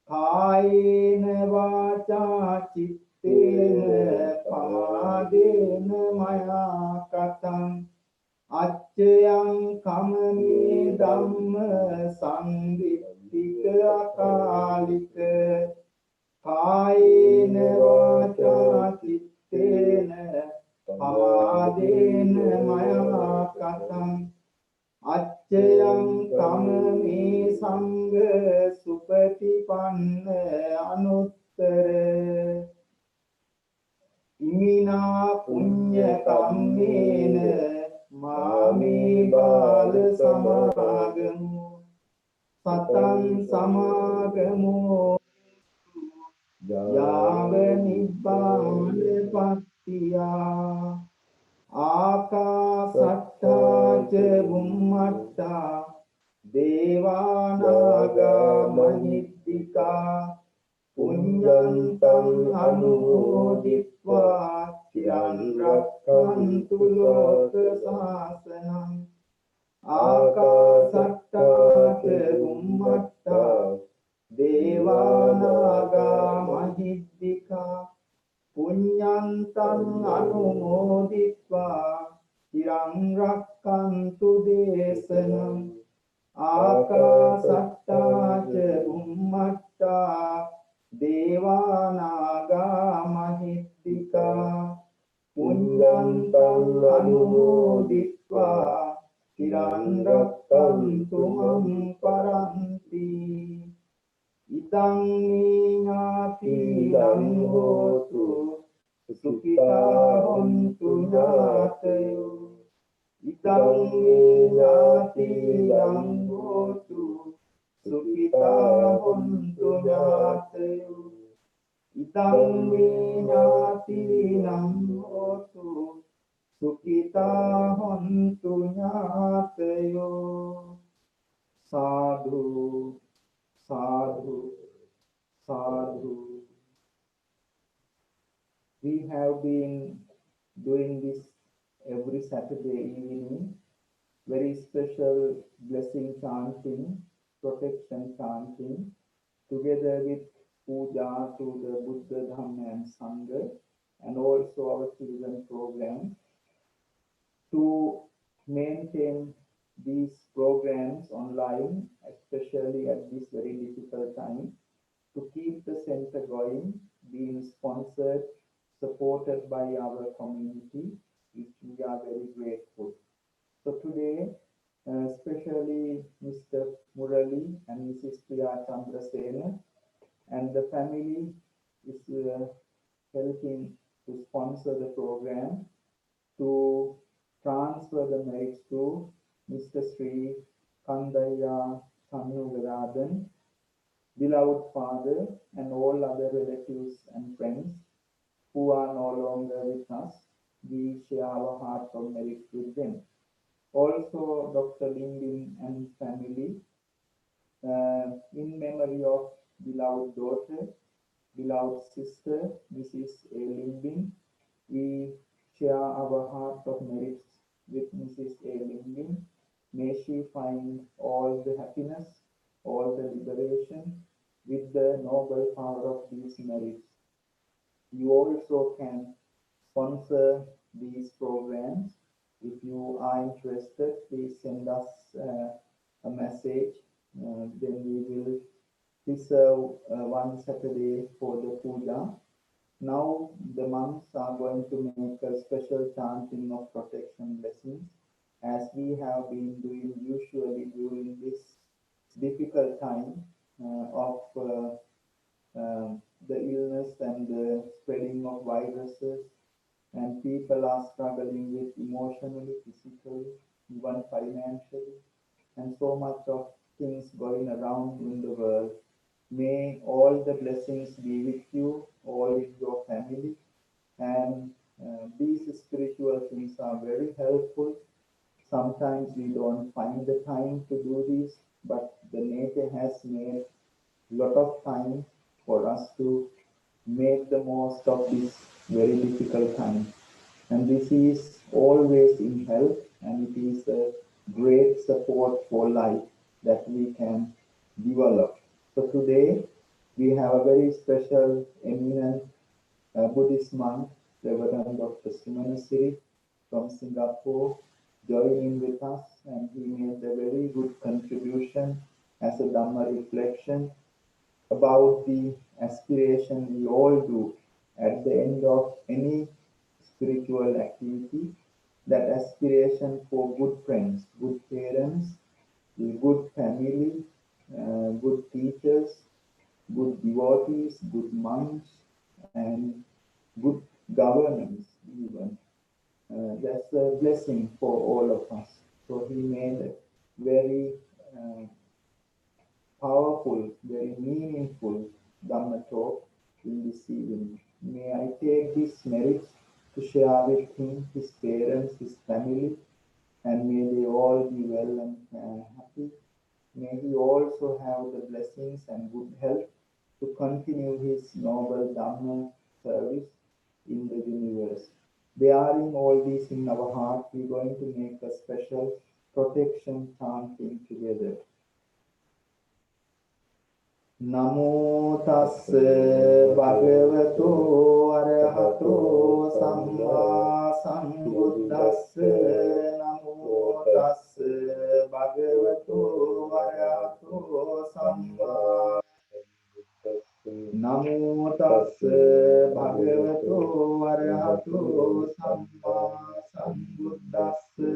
Kayena vaca cittena pamadena maya katham Acchayam kamami dhamma sandittika akalika Kayena vaca cittena pamadena maya katham Acchayam kamami sangha supatipanna anuttara Imina punya kammena mami bala samagamu Satang samagamu Yava nibbana pattiya Akasatta ca bummatta Devanaga mahittika Punyantam anumoditva Chiran rakkantu loka sasanam Akasatta ca bummatta Devanaga mahittika Punyantam anumoditva Chiran rakkantu desanam Akasatta ca bummatta Devanaga mahittika Punyantam anumoditva Chiran rakkantu mam paranti Idang niñati lang hotu Sukita hontu ñatayo Idang niñati lang hotu Sukita hontu ñatayo Idang niñati lang hotu Sukita hontu ñatayo Sadhu Sadhu, sadhu. We have been doing this every Saturday evening very special blessing chanting, protection chanting, together with Pooja to the Buddha, Dhamma and Sangha, and also our children program to maintain these programs online, especially at this very difficult time, to keep the center going, being sponsored, supported by our community, which we are very grateful. So today, especially Mr. Murali and Mrs. Priya Chandrasena and the family is helping to sponsor the program to transfer the merits to Mr. Sri Kandaya Chanugaradan, beloved father, and all other relatives and friends who are no longer with us. We share our heart of merit with them. Also, Dr. Lindin and family, in memory of beloved daughter, beloved sister, Mrs. A. Lindin, we share our heart of merits with Mrs. A. Lindin. May she find all the happiness, all the liberation with the noble power of these merits. You also can sponsor these programs. If you are interested, please send us a message. Then we will reserve one Saturday for the puja. Now the monks are going to make a special chanting of protection blessings, as we have been doing usually during this difficult time of the illness and the spreading of viruses, and people are struggling with emotionally, physically, even financially, and so much of things going around in the world. May all the blessings be with you, all in your family, and these spiritual things are very helpful. Sometimes we don't find the time to do this, but the nature has made a lot of time for us to make the most of this very difficult time. And this is always in health, and it is a great support for life that we can develop. So today we have a very special eminent Buddhist monk, Reverend Dr. Sumanasiri from Singapore, joining with us, and he made a very good contribution as a Dhamma reflection about the aspiration we all do at the end of any spiritual activity, that aspiration for good friends, good parents, good family, good teachers, good devotees, good monks, and good governance even. That's a blessing for all of us. So he made a very powerful, very meaningful Dhamma talk in this evening. May I take these merits to share with him, his parents, his family, and may they all be well and happy. May he also have the blessings and good health to continue his noble Dhamma service in the universe. Bearing all these in our heart, we're going to make a special protection chanting together. Namo tassa bhagavato arahato samma sambuddhassa. Namo tassa bhagavato arahato samma. Namo tassa bhagavato arahato samma sambuddhassa.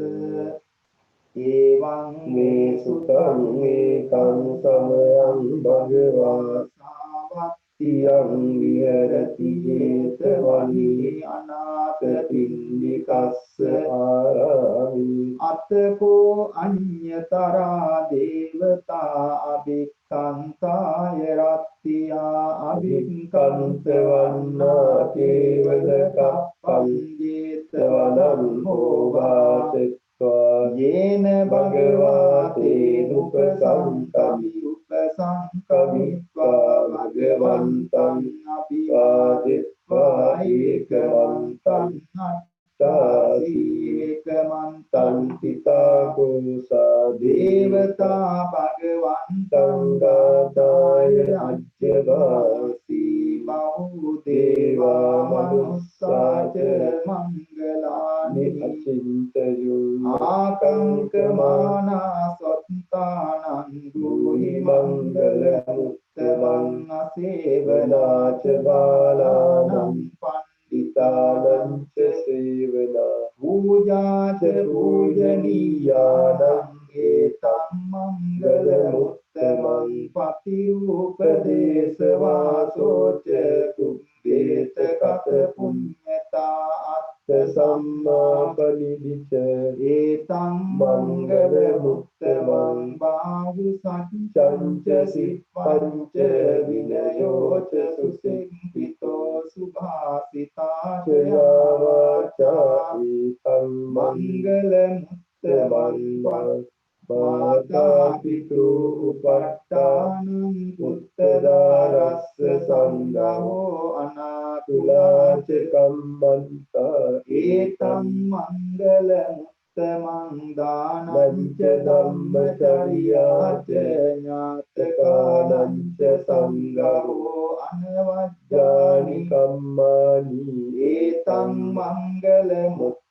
Evaṁ me sutaṁ ekam samayam bhagavā sāvattiyam viharati jetavani anāta pindikassa ārāmi atako aññatara devata abhikkantaya rattiyā abhikkantavanna kevada kappam jetavanam bhogāse Yena bhagavate upasankami upasankamitva bhagavantam abhivaditva ekamantam nattasi ekamantam titako manusa devata bhagavantang gataya ajjavasi bahu deva manusa ca mangalani achintayun akankamana sattanan guhi mangala uttamang asevana ca balanam panditanam ca sevana puja ca pujaniyanam etam mangala uttamang patirupadesavaso ca kumbeta kata punyata atta sammapanidicca etam mangala uttamang bahu satchanca sippanca vinayo ca susimpito subhasita ca yavaca etam mangala uttamang mata pitu upattanam uttararassa sangaho anatulaca kammanta etam mangala uttamang danam ca dhammacariya ca ñātakanam ca sangaho anavajjani kammani etam mangala uttamang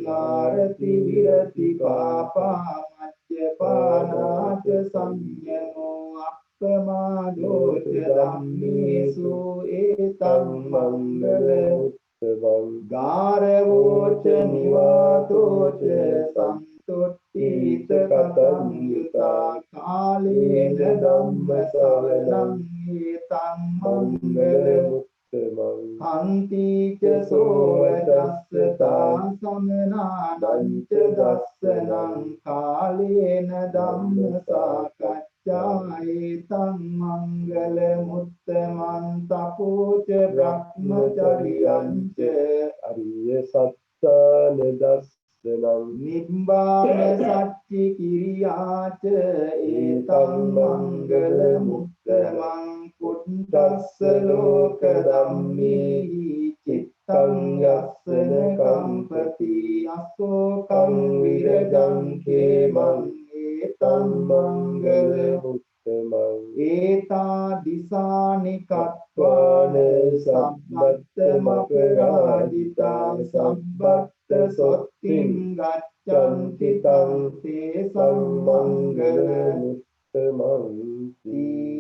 ārati virati pāpā majjapānā ca samyamo appamādo ca dhammesu etam mangala uttamang gāravo ca nivāto ca santuttita katam yuta kālena dhamma savanam etam mangala uttamang Hanti ca sovadassata samanānaṁ ca dassanaṁ kālena dhamma sākacchā etam mangala uttamang tapo ca brahmacariyaṁ ca ariya sattāna dassanam nibbāna sacci kiriyā ca etam mangala uttamang puttassa loka dhammehi cittang yassana kampati asokam virajam kemang etam mangala uttamang eta disani kattvana sabbatta maparajita sabbatta sottim gaccanti tang te sammangala uttamang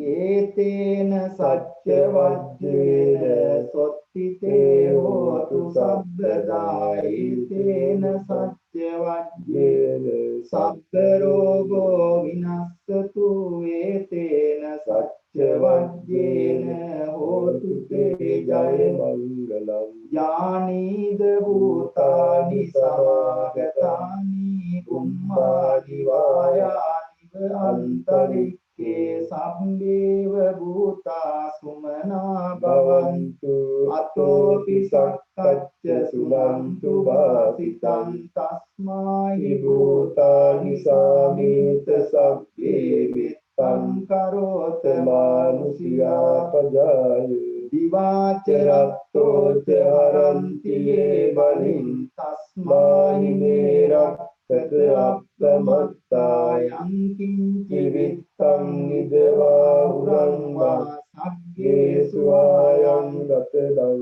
etena sacca vajjena sottite hotu sabbada etena sacca vajjena sabba rogo vinassatu etena sacca vajjena hotu te jaya mangalam Yanida bhutani samagatani kummadi vayani antarikke sabbeva bhuta sumana bhavantu atopi sakkacca sunantu bhasitam tasmai bhutani samita sabbe vittam karota manusiya pajaya divācaratto ca haranti ye balin tasmāhi me rakkata appamattājam kiñci vittam idavā urang vā saggesu āyam gatadam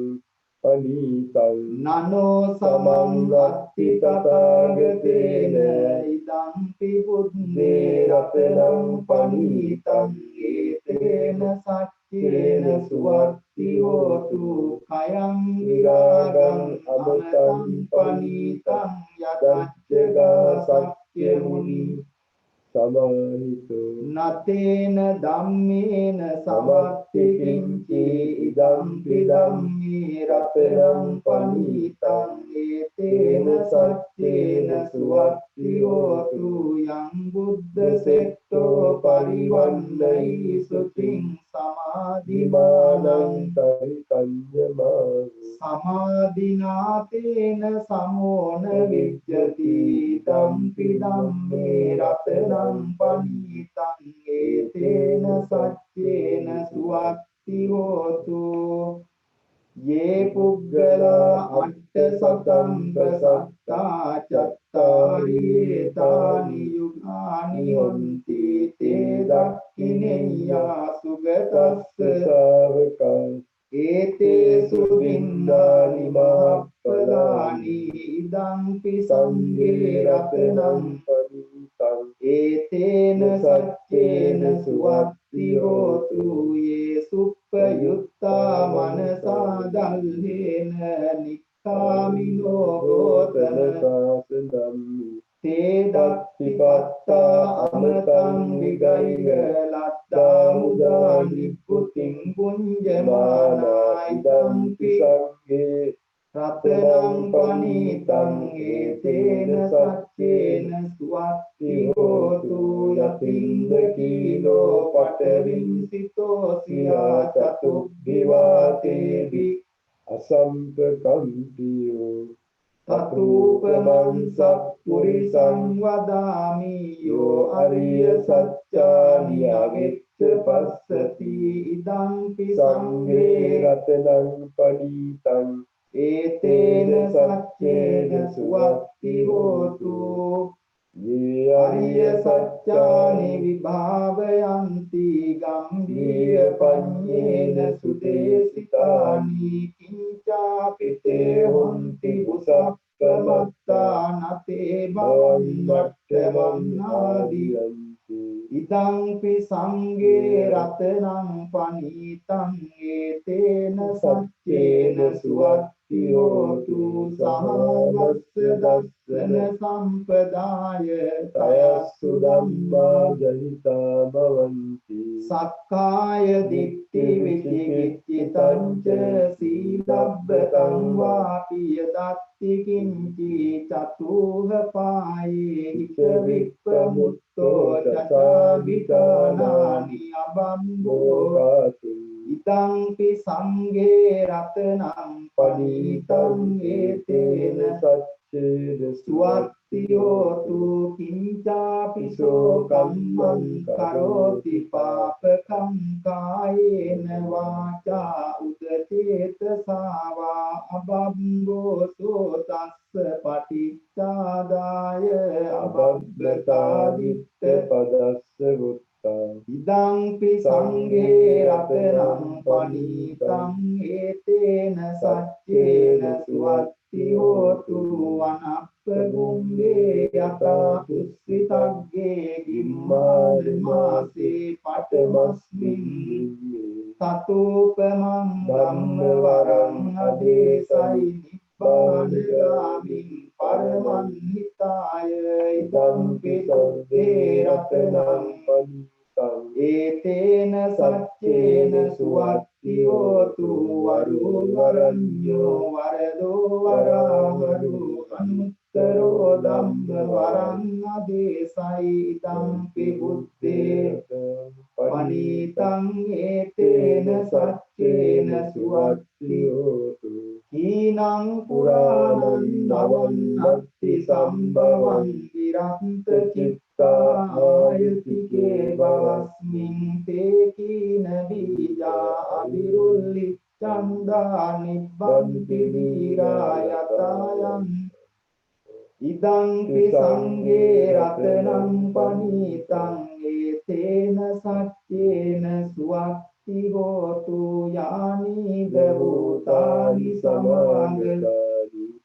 panītam nano samam atti tathāgatena idampi buddhe ratanam panītam etena saccena suvatti hotu kayam virāgam amatam panītam yadaccaga saccya muni samahito natena dhammena samatti kiñci idampi dhamme ratanam panītam etena saccena suvatti hotu yang buddha setto parivannai suting samadhimanam tarikanyamahu samadhinatena samona vijjati dampi dhamme ratanam panītam etena saccena suvatti hotu ye puggala atta satam prasattaa අත්තායේ තානි යුගානි හොන්ති තේ දක්ඛිනේයා සුගතස්ස ශාවකං ඒතේසු වින්නානි මහප්පදානි ඉදංපි සංඝේ රතනං පරිතං ඒතේන සච්චේන සුවත්ති හෝතු යේ සුප්පයුත්තා මනසා දල්හේන නික්ඛාමිනෝ ගෝතන සාසනම්මි තේ දක්ඛිපත්තා අමතං විගයිග ලත්තා මුදා නිප්පුතින් පුඤ්ජමානා ඉදංපි සංඝේ රතනං පනීතං ඒතේන සච්චේන සුවත්ති හෝතු යතින්ද කීලෝ පටවින්සිතෝ සියා චතුබ්බිවාතේවි අසම්පකම්පියෝ තතුපමං සප්පුරිසං වදාමි යෝ අරිය සත්‍යානි අවෙච්ච පස්සති ඉදංපි සංඝේ රතනං පනීතං ඒතේන සච්චේන සුවත්ති හෝතු යේ අරිය සත්‍යානි විභාවයන්ති ගම්භීර පඤ්ඤේන සුදේසිතානි කිංචාපිතේ හොන්ති උසප්පමත්තා නතේ භවං වට්ඨමන්නාදියන්ති ඉදංපි සංඝේ රතනං පනීතං ඒතේන සච්චේන සුවත්ති හෝතු සහවස්ස දස්සන සම්පදාය තයස්සු ධම්මා ජනිතා භවಂತಿ සක්කාය දිට්ඨි විචිකිච්ඡිතං ච සීලබ්බතං වාපිය දත්ති කිංචි චතුහ පායේ හිත විප්පමුත්තෝ චචාවිකානානි අබම්බෝරතු ඉදංපි සංඝේ රතනං පනීතං ඒතේන සච්චේන සුවත්ති හෝතු කිංචාපිසෝ කම්මං කරෝති පාපකං කායේන වාචා උදචේතසාවා අබම්බෝසෝ තස්ස පටිච්චාදාය අබබ්බතාදිත්ත පදස්ස වුත්තා ඉදංපි සංඝේ රතනං පනීතං ඒතේන සච්චේන සුවත්ති හෝතු වනප්පගුම්බේ යතා කුස්සිතග්ගේ ගිම්මාන මාසේ පඨමස්මින් සතෝපමං ධම්ම වරං අදේසයි නිබ්බානගාමින් පරමං හිතාය ඉදංපි සංඝේ රතනං පනීතං ඒතේන සච්චේන සුවත්ති හෝතු වරුවරඤ්ඤෝ වරදෝ වරාහරු අනුත්තරෝ ධම්ම වරං අදේසයි ඉදංපි බුද්දේ පනීතං ඒතේන සච්චේන සුවත්ති හෝතු කීනං පුරාණං නවන්නත්ති සම්භවං විරන්ත චිත්තා ආයතිකේ භවස්මින් තේ කීන බීජා අවිරුල්ලි චන්දා නිබ්බන්ති දීරා යතායන් ඉදංපි සංඝේ රතනං පනීතං ඒතේන සච්චේන සුවත්ති හෝතු යානි භූතානි සමාගතානි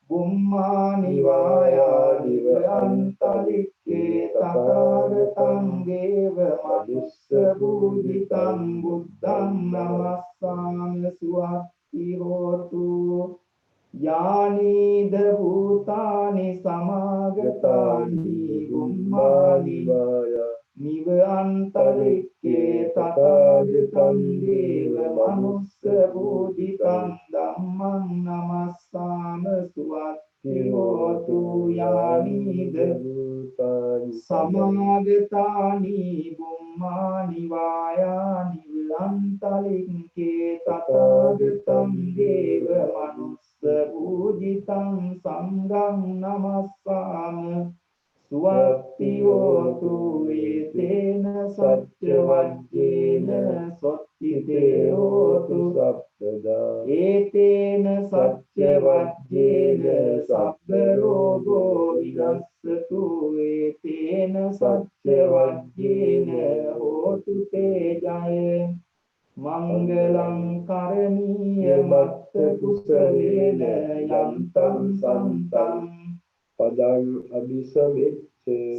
බුම්මානි වායානිව අන්තරික්ඛේ තථාගතං දේව මනුස්ස බුද්ධිතං බුද්ධං නමස්සාමි සුවත්ති හෝතු යානි භූතානි සමාගතානි බුම්මානි වායා නිව අන්තරික්ඛේ තථාගතං දේව මනුස්ස බුද්ධිතං ධම්මං නමස්සාම සුවත්ති හෝතු යානි භූතානි සමාගතානි බුම්මානි වායානි අන්තරික්ඛේ තථාගතං දේව මනුස්ස බුද්ධිතං සංඝං නමස්සාම සුවත්ති හෝතු ඒතේන සච්ච වජ්ජේන සොත්තිතේ හෝතු සබ්බදා ඒතේන සච්ච වජ්ජේන සබ්බ රෝගෝ විනස්ස සච්ච වජ්ජේන හෝතු තේ ජය මංගලං කරණීය මත්ත කුසලේන යන්තං සන්තං පදං අபிසමෙච්ච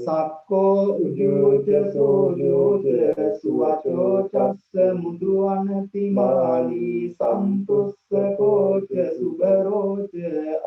සක්කෝ උජෝච සෝජෝච සුවචෝ චස්ස මුදුවනති මාලී සන්තුස්සකෝච සුබරෝච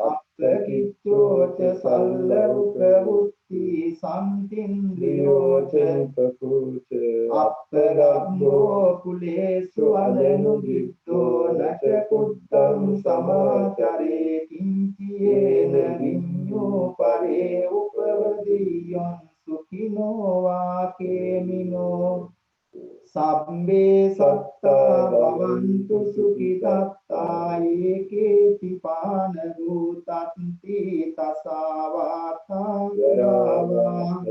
අප්පකිච්චෝච සල්ලරුපවුත්ති සම්තින්ද්‍රියෝච පකෝච අප්පගම්මෝ කුලේසු අනනුගිත්තෝ නච කුත්තං සමාචරේ කිංචියේන විඤ්ඤෝ පරේ උපවදීයං සුඛිනෝ වාකේමිනෝ සබ්බේ සත්තා භවන්තු සුඛිතත්තා ඒකේති පාන භූතන්ති තසාවාතා ගරාවා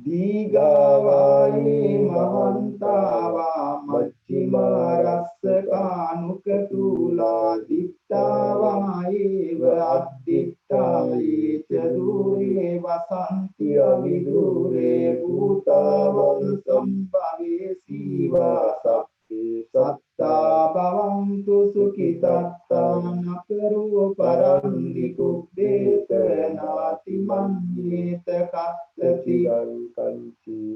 දීගාවායේ මහන්තාවා මච්චිමා රස්සකානුකතුලා දිත්තාවායේව අද්දිත්තායේ ච දූරේ වසන්ති අවිදූරේ භූතාවං සම්භවේ සීවා සබ්බේ සත්තා භවන්තු සුඛිතත්තා නකරෝ පරන්දි කුබ්බේත නාති මඤ්ඤේත කස්සති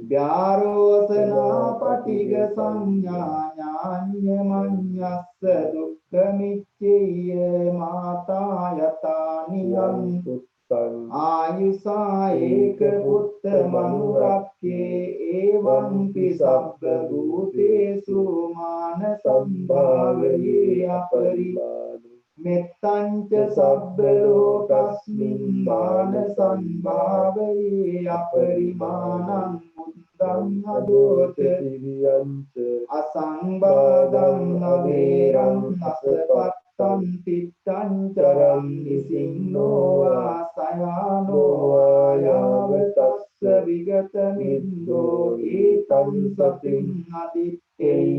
ව්‍යාරෝසනා පටිග සංඥා ඥාඤ්ඤ මඤ්ඤස්ස දුක්ඛ මිච්ඡේය මාතා යතානි අන්තුත්තං ආයුසා ඒක පුත්ත මනුරක්ඛේ එවං පිසබ්බ භූතේසු මාන සම්භාවයේ අපරිමාණ මෙත්තංච සබ්බ ලෝකස්මින් මාන සම්භාවයේ අපරිමාණං මුද්දං අදෝච දිවියංච අසංබාදං නවේරං අසපත්තං තිත්තං චරං නිසින්නෝ ආසයානෝ ආයාවතස්ස විගත මින්දෝ ඒතං සතින් අදිත්තේය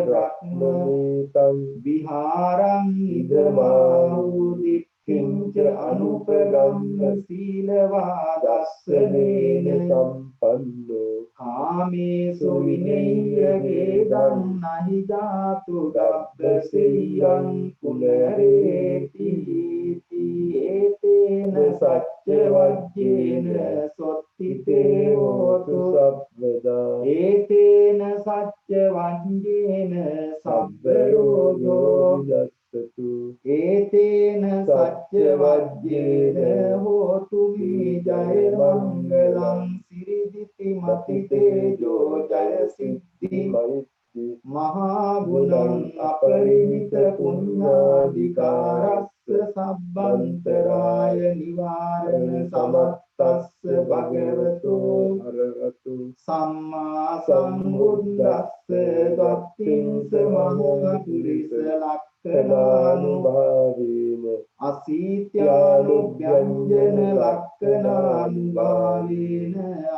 බ්‍රහ්මීතං විහාරං ඉදමාහුදික්ඛින්ච අනුපගම්ම සීලවාදස්සනේන සම්පන්නෝ කාමේසු විනේය වේදං නහි ජාතු ගබ්බසෙයං කුලරේති ඒතේන සච්ච වජ්ජේන සොත්තිතේ හෝතු සබ්බදා ඒතේන සච්ච වජ්ජේන සබ්බ රෝගෝ විදස්සතු ඒතේන සච්ච වජ්ජේන හෝතු විජය මංගලං සිරිදිති මති තේජෝ ජය සිද්ධි මහා ගුණං අපරිමිත පුඤ්ඤාධිකාරස්ස සබ්බන්තරාය නිවාරණ සමත්තස්ස භගවතෝ අරහතු සම්මා සම්බුද්දස්ස දත්තිංස මහා පුරිස ලක්ඛනානුභාවේන අසීත්‍යානුභ්‍යංජන ලක්ඛනානුභාවේන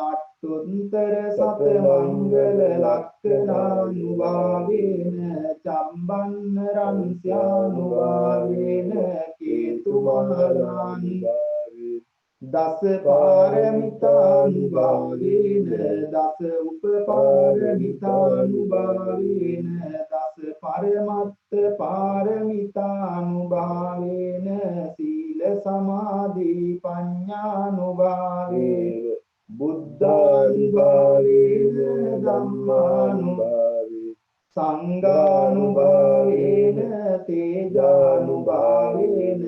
අට්ඨුත්තර සත මංගල ලක්ඛනානුභාවේන චම්බන්න රංස්‍යානුභාවේන කේතුමාලානුභාවේන දස පාරමිතානුභාවේන දස උපපාරමිතානුභාවේන දස පරමත්ත පාරමිතානුභාවේන සීල සමාධි පඤ්ඤානුභාවේන බුද්ධානුභාවේන ධම්මානුභාවේන සංඝානුභාවේන තේජානුභාවේන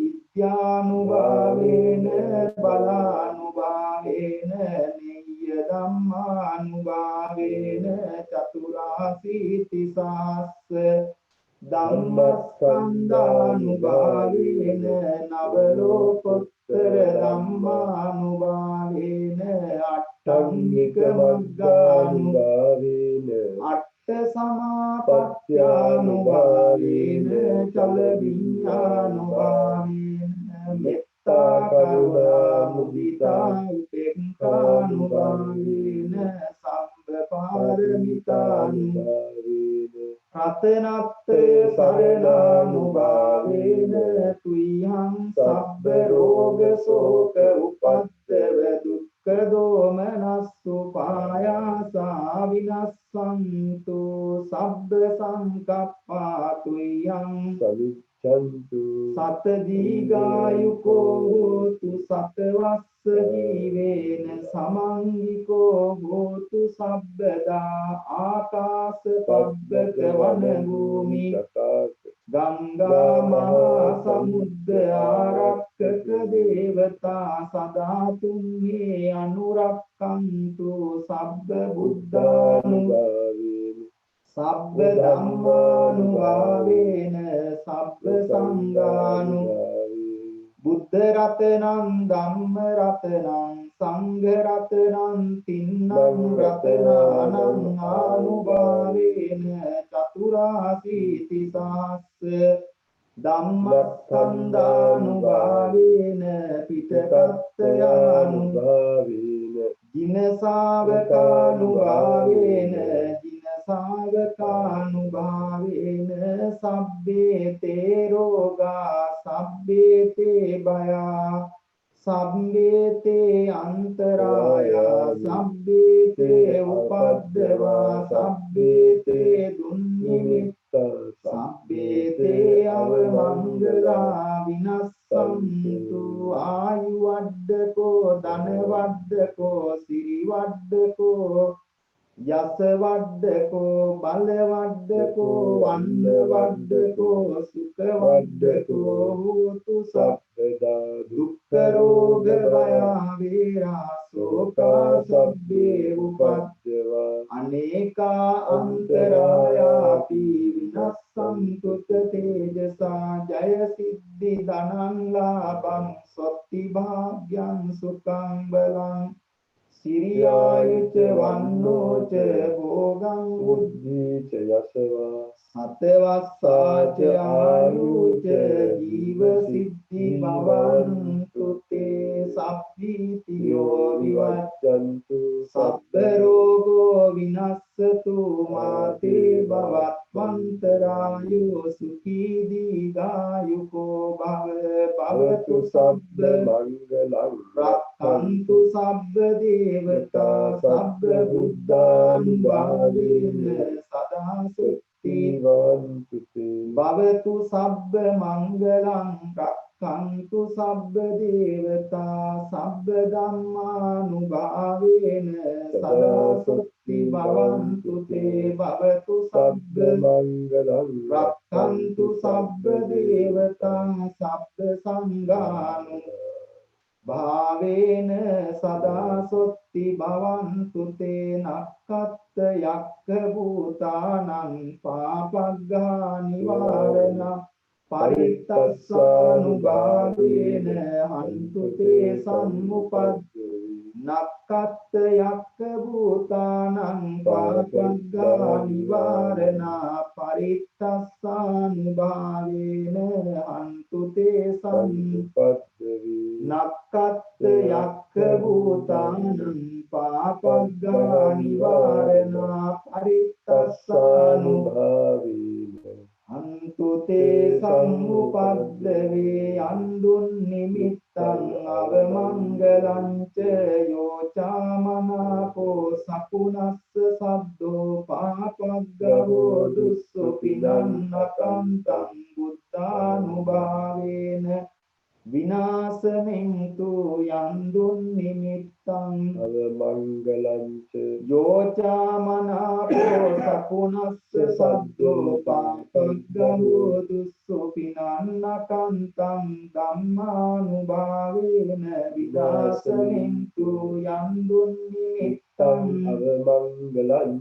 ඉත්‍යානුභාවේන බලානුභාවේන නෙය්‍ය ධම්මානුභාවේන චතුරාසීති සාස්ස ධම්මස්කන්ධානුභාවේන නවලෝකෝත්තර ධම්මානුභාවේන අට්ඨංගික මග්ගානුභාවේන අට්ඨ සමාපත්ත්‍යානුභාවේන චල විඤ්ඤානුභාවේන මෙත්තා කරුණා මුදිතා උපේක්ඛානුභාවේන සම්බ පාරමිතානුභාවේන රතනත්ථය සරණානුභාවේන තුයං සබ්බ රෝග ශෝක උපද්දව දුක්ඛ දෝමනස්සු පායාසා විනස්සන්තු සබ්බ සංකප්පා තුයං සවිච්ඡන්තු සත දීගායුකෝ හෝතු සතවස්ස ජීවේන සමංගිකෝ හෝතු සබ්බදා ආකාශ පබ්බක වන භූමි ගංගා මහා සමුද්ද ආරක්කක දේවතා සදාතුම්හි අනුරක්කන්තු සබ්බ බුද්ධානුභාවේන සබ්බ ධම්මානුභාවේන සබ්බ සංඝානුභාවේන බුද්ධ රතනං ධම්ම රතනං සංඝ රතනං තින්නං රතනානං ආනුභාවේන චතුරාසීති සහස්ස ධම්මස්කන්ධානුභාවේන පිටකත්තයානුභාවේන ජින ශාවකානුභාවේන ජින ශාවකානුභාවේන සබ්බේ තේරෝගා සබ්බේ තේ භයා සබ්බේ තේ අන්තරායා සබ්බේ තේ උපද්දවා සබ්බේ තේ දුන්නිමිත්ත සබ්බේ තේ අවමංගලා විනස්සන්තු ආයු වඩ්ඩකෝ ධන වඩ්ඩකෝ සිරි වඩ්ඩකෝ යස වඩ්ඩකෝ බල වඩ්ඩකෝ වන්න වඩ්ඩකෝ සුඛ වඩ්ඩකෝ හෝතු සබ්බදා දුක්ඛ රෝග භය වේරා සෝකා සබ්බේ උපද්දවා අනේකා අන්තරායාපි විනස්සන්තු තේජසා ජය සිද්ධි ධනං ලාභං සොත්ති භාග්‍යං සුඛං බලං සිරියායුච වන්නෝච භෝගං බුද්ධීච යසවා සතවස්සාච ආයුච ජීව සිද්ධි භවන්තු තේ සබ්බීතියෝ විවච්ඡන්තු සබ්බ රෝගෝ විනස්සතු මාතේ භවත්වන්තරායෝ සුඛී දීඝායුකෝ භව භවතු සබ්බ මංගලං රක්ඛන්තු සබ්බ දේවතා සබ්බ බුද්ධානුභාවේන සදා සුත්තිවන්තු භවතු සබ්බ මංගලං රක්ඛන්තු සබ්බ දේවතා සබ්බ ධම්මානුභාවේන සදා සුත්ති භවන්තු තේ භවතු සබ්බ මංගලං රක්ඛන්තු සබ්බ දේවතා සබ්බ සංඝානු භාවේන සදා සොත්ති භවන්තු තේ නක්ඛත්ත යක්ඛ භූතානං පාපග්ගා නිවාරණ පරිත්තස්සානුභාවේන හන්තු තේ සම්මුපද්දේ නක්ඛත්ත යක්ඛ භූතානං පාපග්ගා නිවාරණ පරිත්තස්සානුභාවේන හන්තු තේ සම්මුපද්දේ නක්ඛත්ත යක්ඛ භූතානං පාපග්ගා නිවාරණ පරිත්තස්සානුභාවේන හන්තු තේ සම්මුපද්දවේ අන්දුන් නිමිත්තං අවමංගලං ච යෝචාමනාපෝ සකුණස්ස සද්දෝ පාපග්ගවෝ දුස්සුපිනං නකන්තං බුද්ධානුභාවේන විනාශනෙන්තු යන්දුන් නිමිත්තං අවමංගලං ච යෝචාමනාපෝ සකුණස්ස සද්දෝ පාපග්ගවෝ දුස්සුපිනං නකන්තං ධම්මානුභාවේන විනාශනෙන්තු යන්දුන් නිමිත්තං අවමංගලං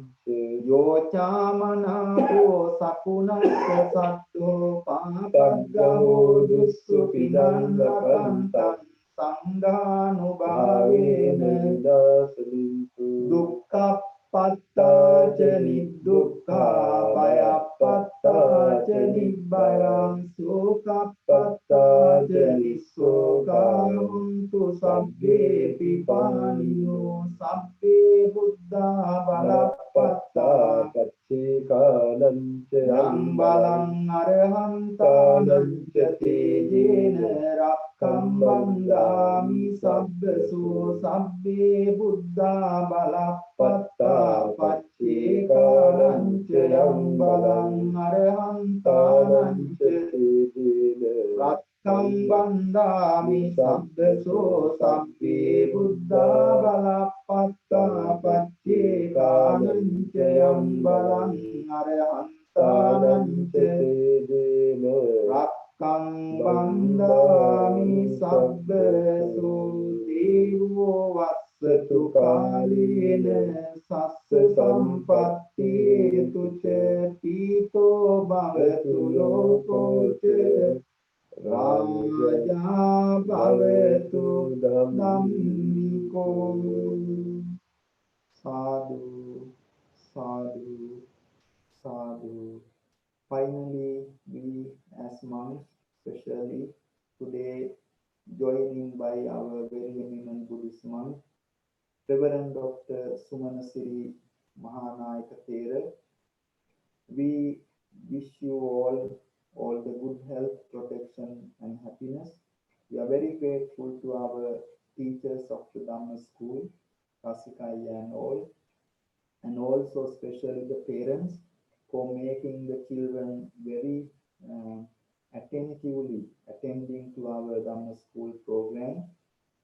යෝචාමනාපෝ සකුණස්ස සද්දෝ පාපග්ගවෝ දුස්සුපිනං නකන්තං සංඝානුභාවේන විනාශනෙන්තු දුක්ඛප්පත්තාච නිදුක්ඛා භයප්පත්තාච නිබ්බයං සෝකප්පත්තාච නිස්සෝකාන්තු සබ්බේ පිපානියෝ සබ්බේ බුද්ධා බලප්පත්තා පච්චේකානං ච යම්බා balang arahantanam tejena rakkam bandami sabbasu sabbe buddha balapatta paccekanam yam balang arahantanam tejena rakkam bandami sabbasu sabbe buddha balapatta paccekanam yam balang arahantanam tejena rakkam bandami sabbasu devo vassatu kalena sassa sampatti tuca pito bhavatu lokoca raja bhavatu dhammiko. Sadhu, sadhu, sadhu. Finally, we as monks, especially today, joined by our very eminent Buddhist monk, Reverend Dr. Sumanasiri Maha Thero, we wish you all the good health, protection, and happiness. We are very grateful to our teachers of the Dhamma school, Kasikaya and all, and also especially the parents for making the children very attentively attending to our Dhamma school program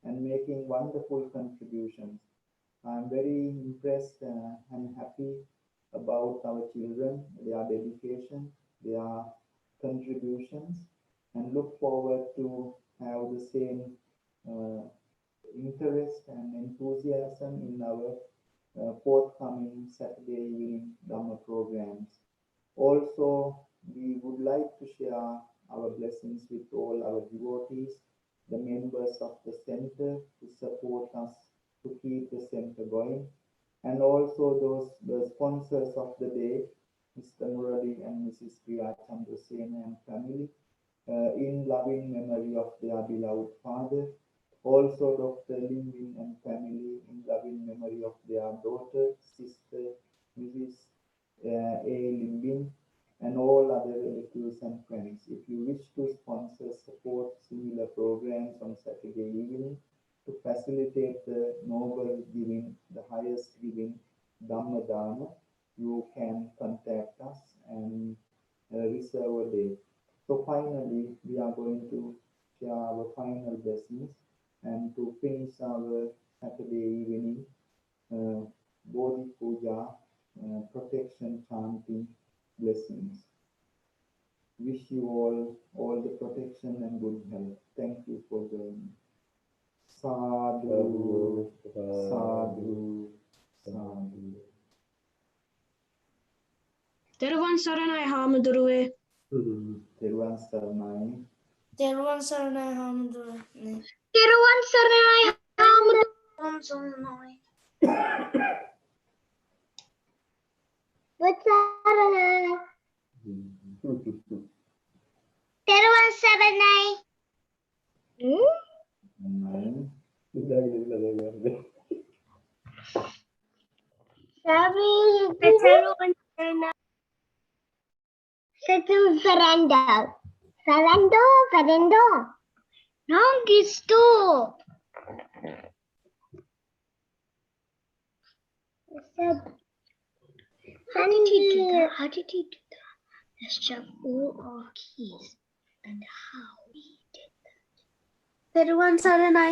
and making wonderful contributions. I'm very impressed and happy about our children, their dedication, their contributions, and look forward to have the same interest and enthusiasm in our forthcoming Saturday evening Dhamma programs. Also, we would like to share our blessings with all our devotees, the members of the center who support us to keep the center going, and also the sponsors of the day, Mr. Murali and Mrs. Priya Chandrasena and family, in loving memory of their beloved father. Also Dr. Lingwin and family in loving memory of their daughter, sister, Mrs. A. Lingwin, and all other relatives and friends. If you wish to sponsor, support similar programs on Saturday evening to facilitate the noble giving, the highest giving, Dhamma Dana, you can contact us and reserve a day. So finally, we are going to share our final blessings and to finish our Saturday evening Bodhi Puja, protection chanting blessings. Wish you all the protection and good health. Thank you for joining. Sadhu, sadhu, sadhu. Teruvan Saranai Hamadurue. Teruvan Saranai. Teruvan Saranai Hamadurue. Teruvan Saranai Hamadurue. Teruvan Saranai. Saranai. Teruvan Saranai. Settle surrender. Surrender. Wrong is two. How did he do that? Let's check all our keys and how he did that. Teruvan Saranai.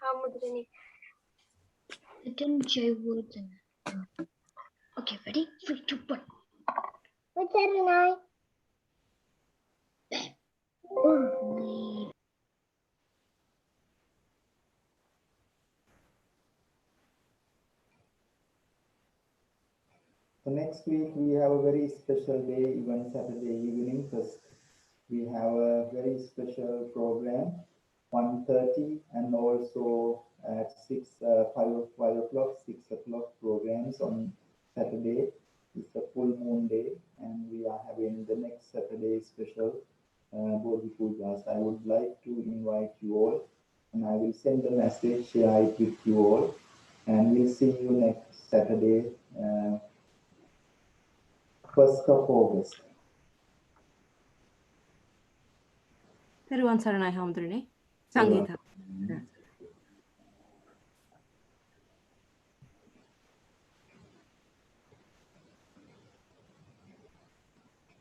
Hamudrini. Written J words in it. Okay, ready? 3, 2, 1. What's Saranai? Oh, So next week we have a very special day, even Saturday evening, because we have a very special program, 1:30, and also at 5 o'clock, 6 o'clock programs on Saturday. It's a full moon day, and we are having the next Saturday special Bodhi Pujas. I would like to invite you all, and I will send a message, share it with you all, and we'll see you next Saturday. 1st of August. තෙරුවන් සරණයි හාමුදුරනේ. සංගීත.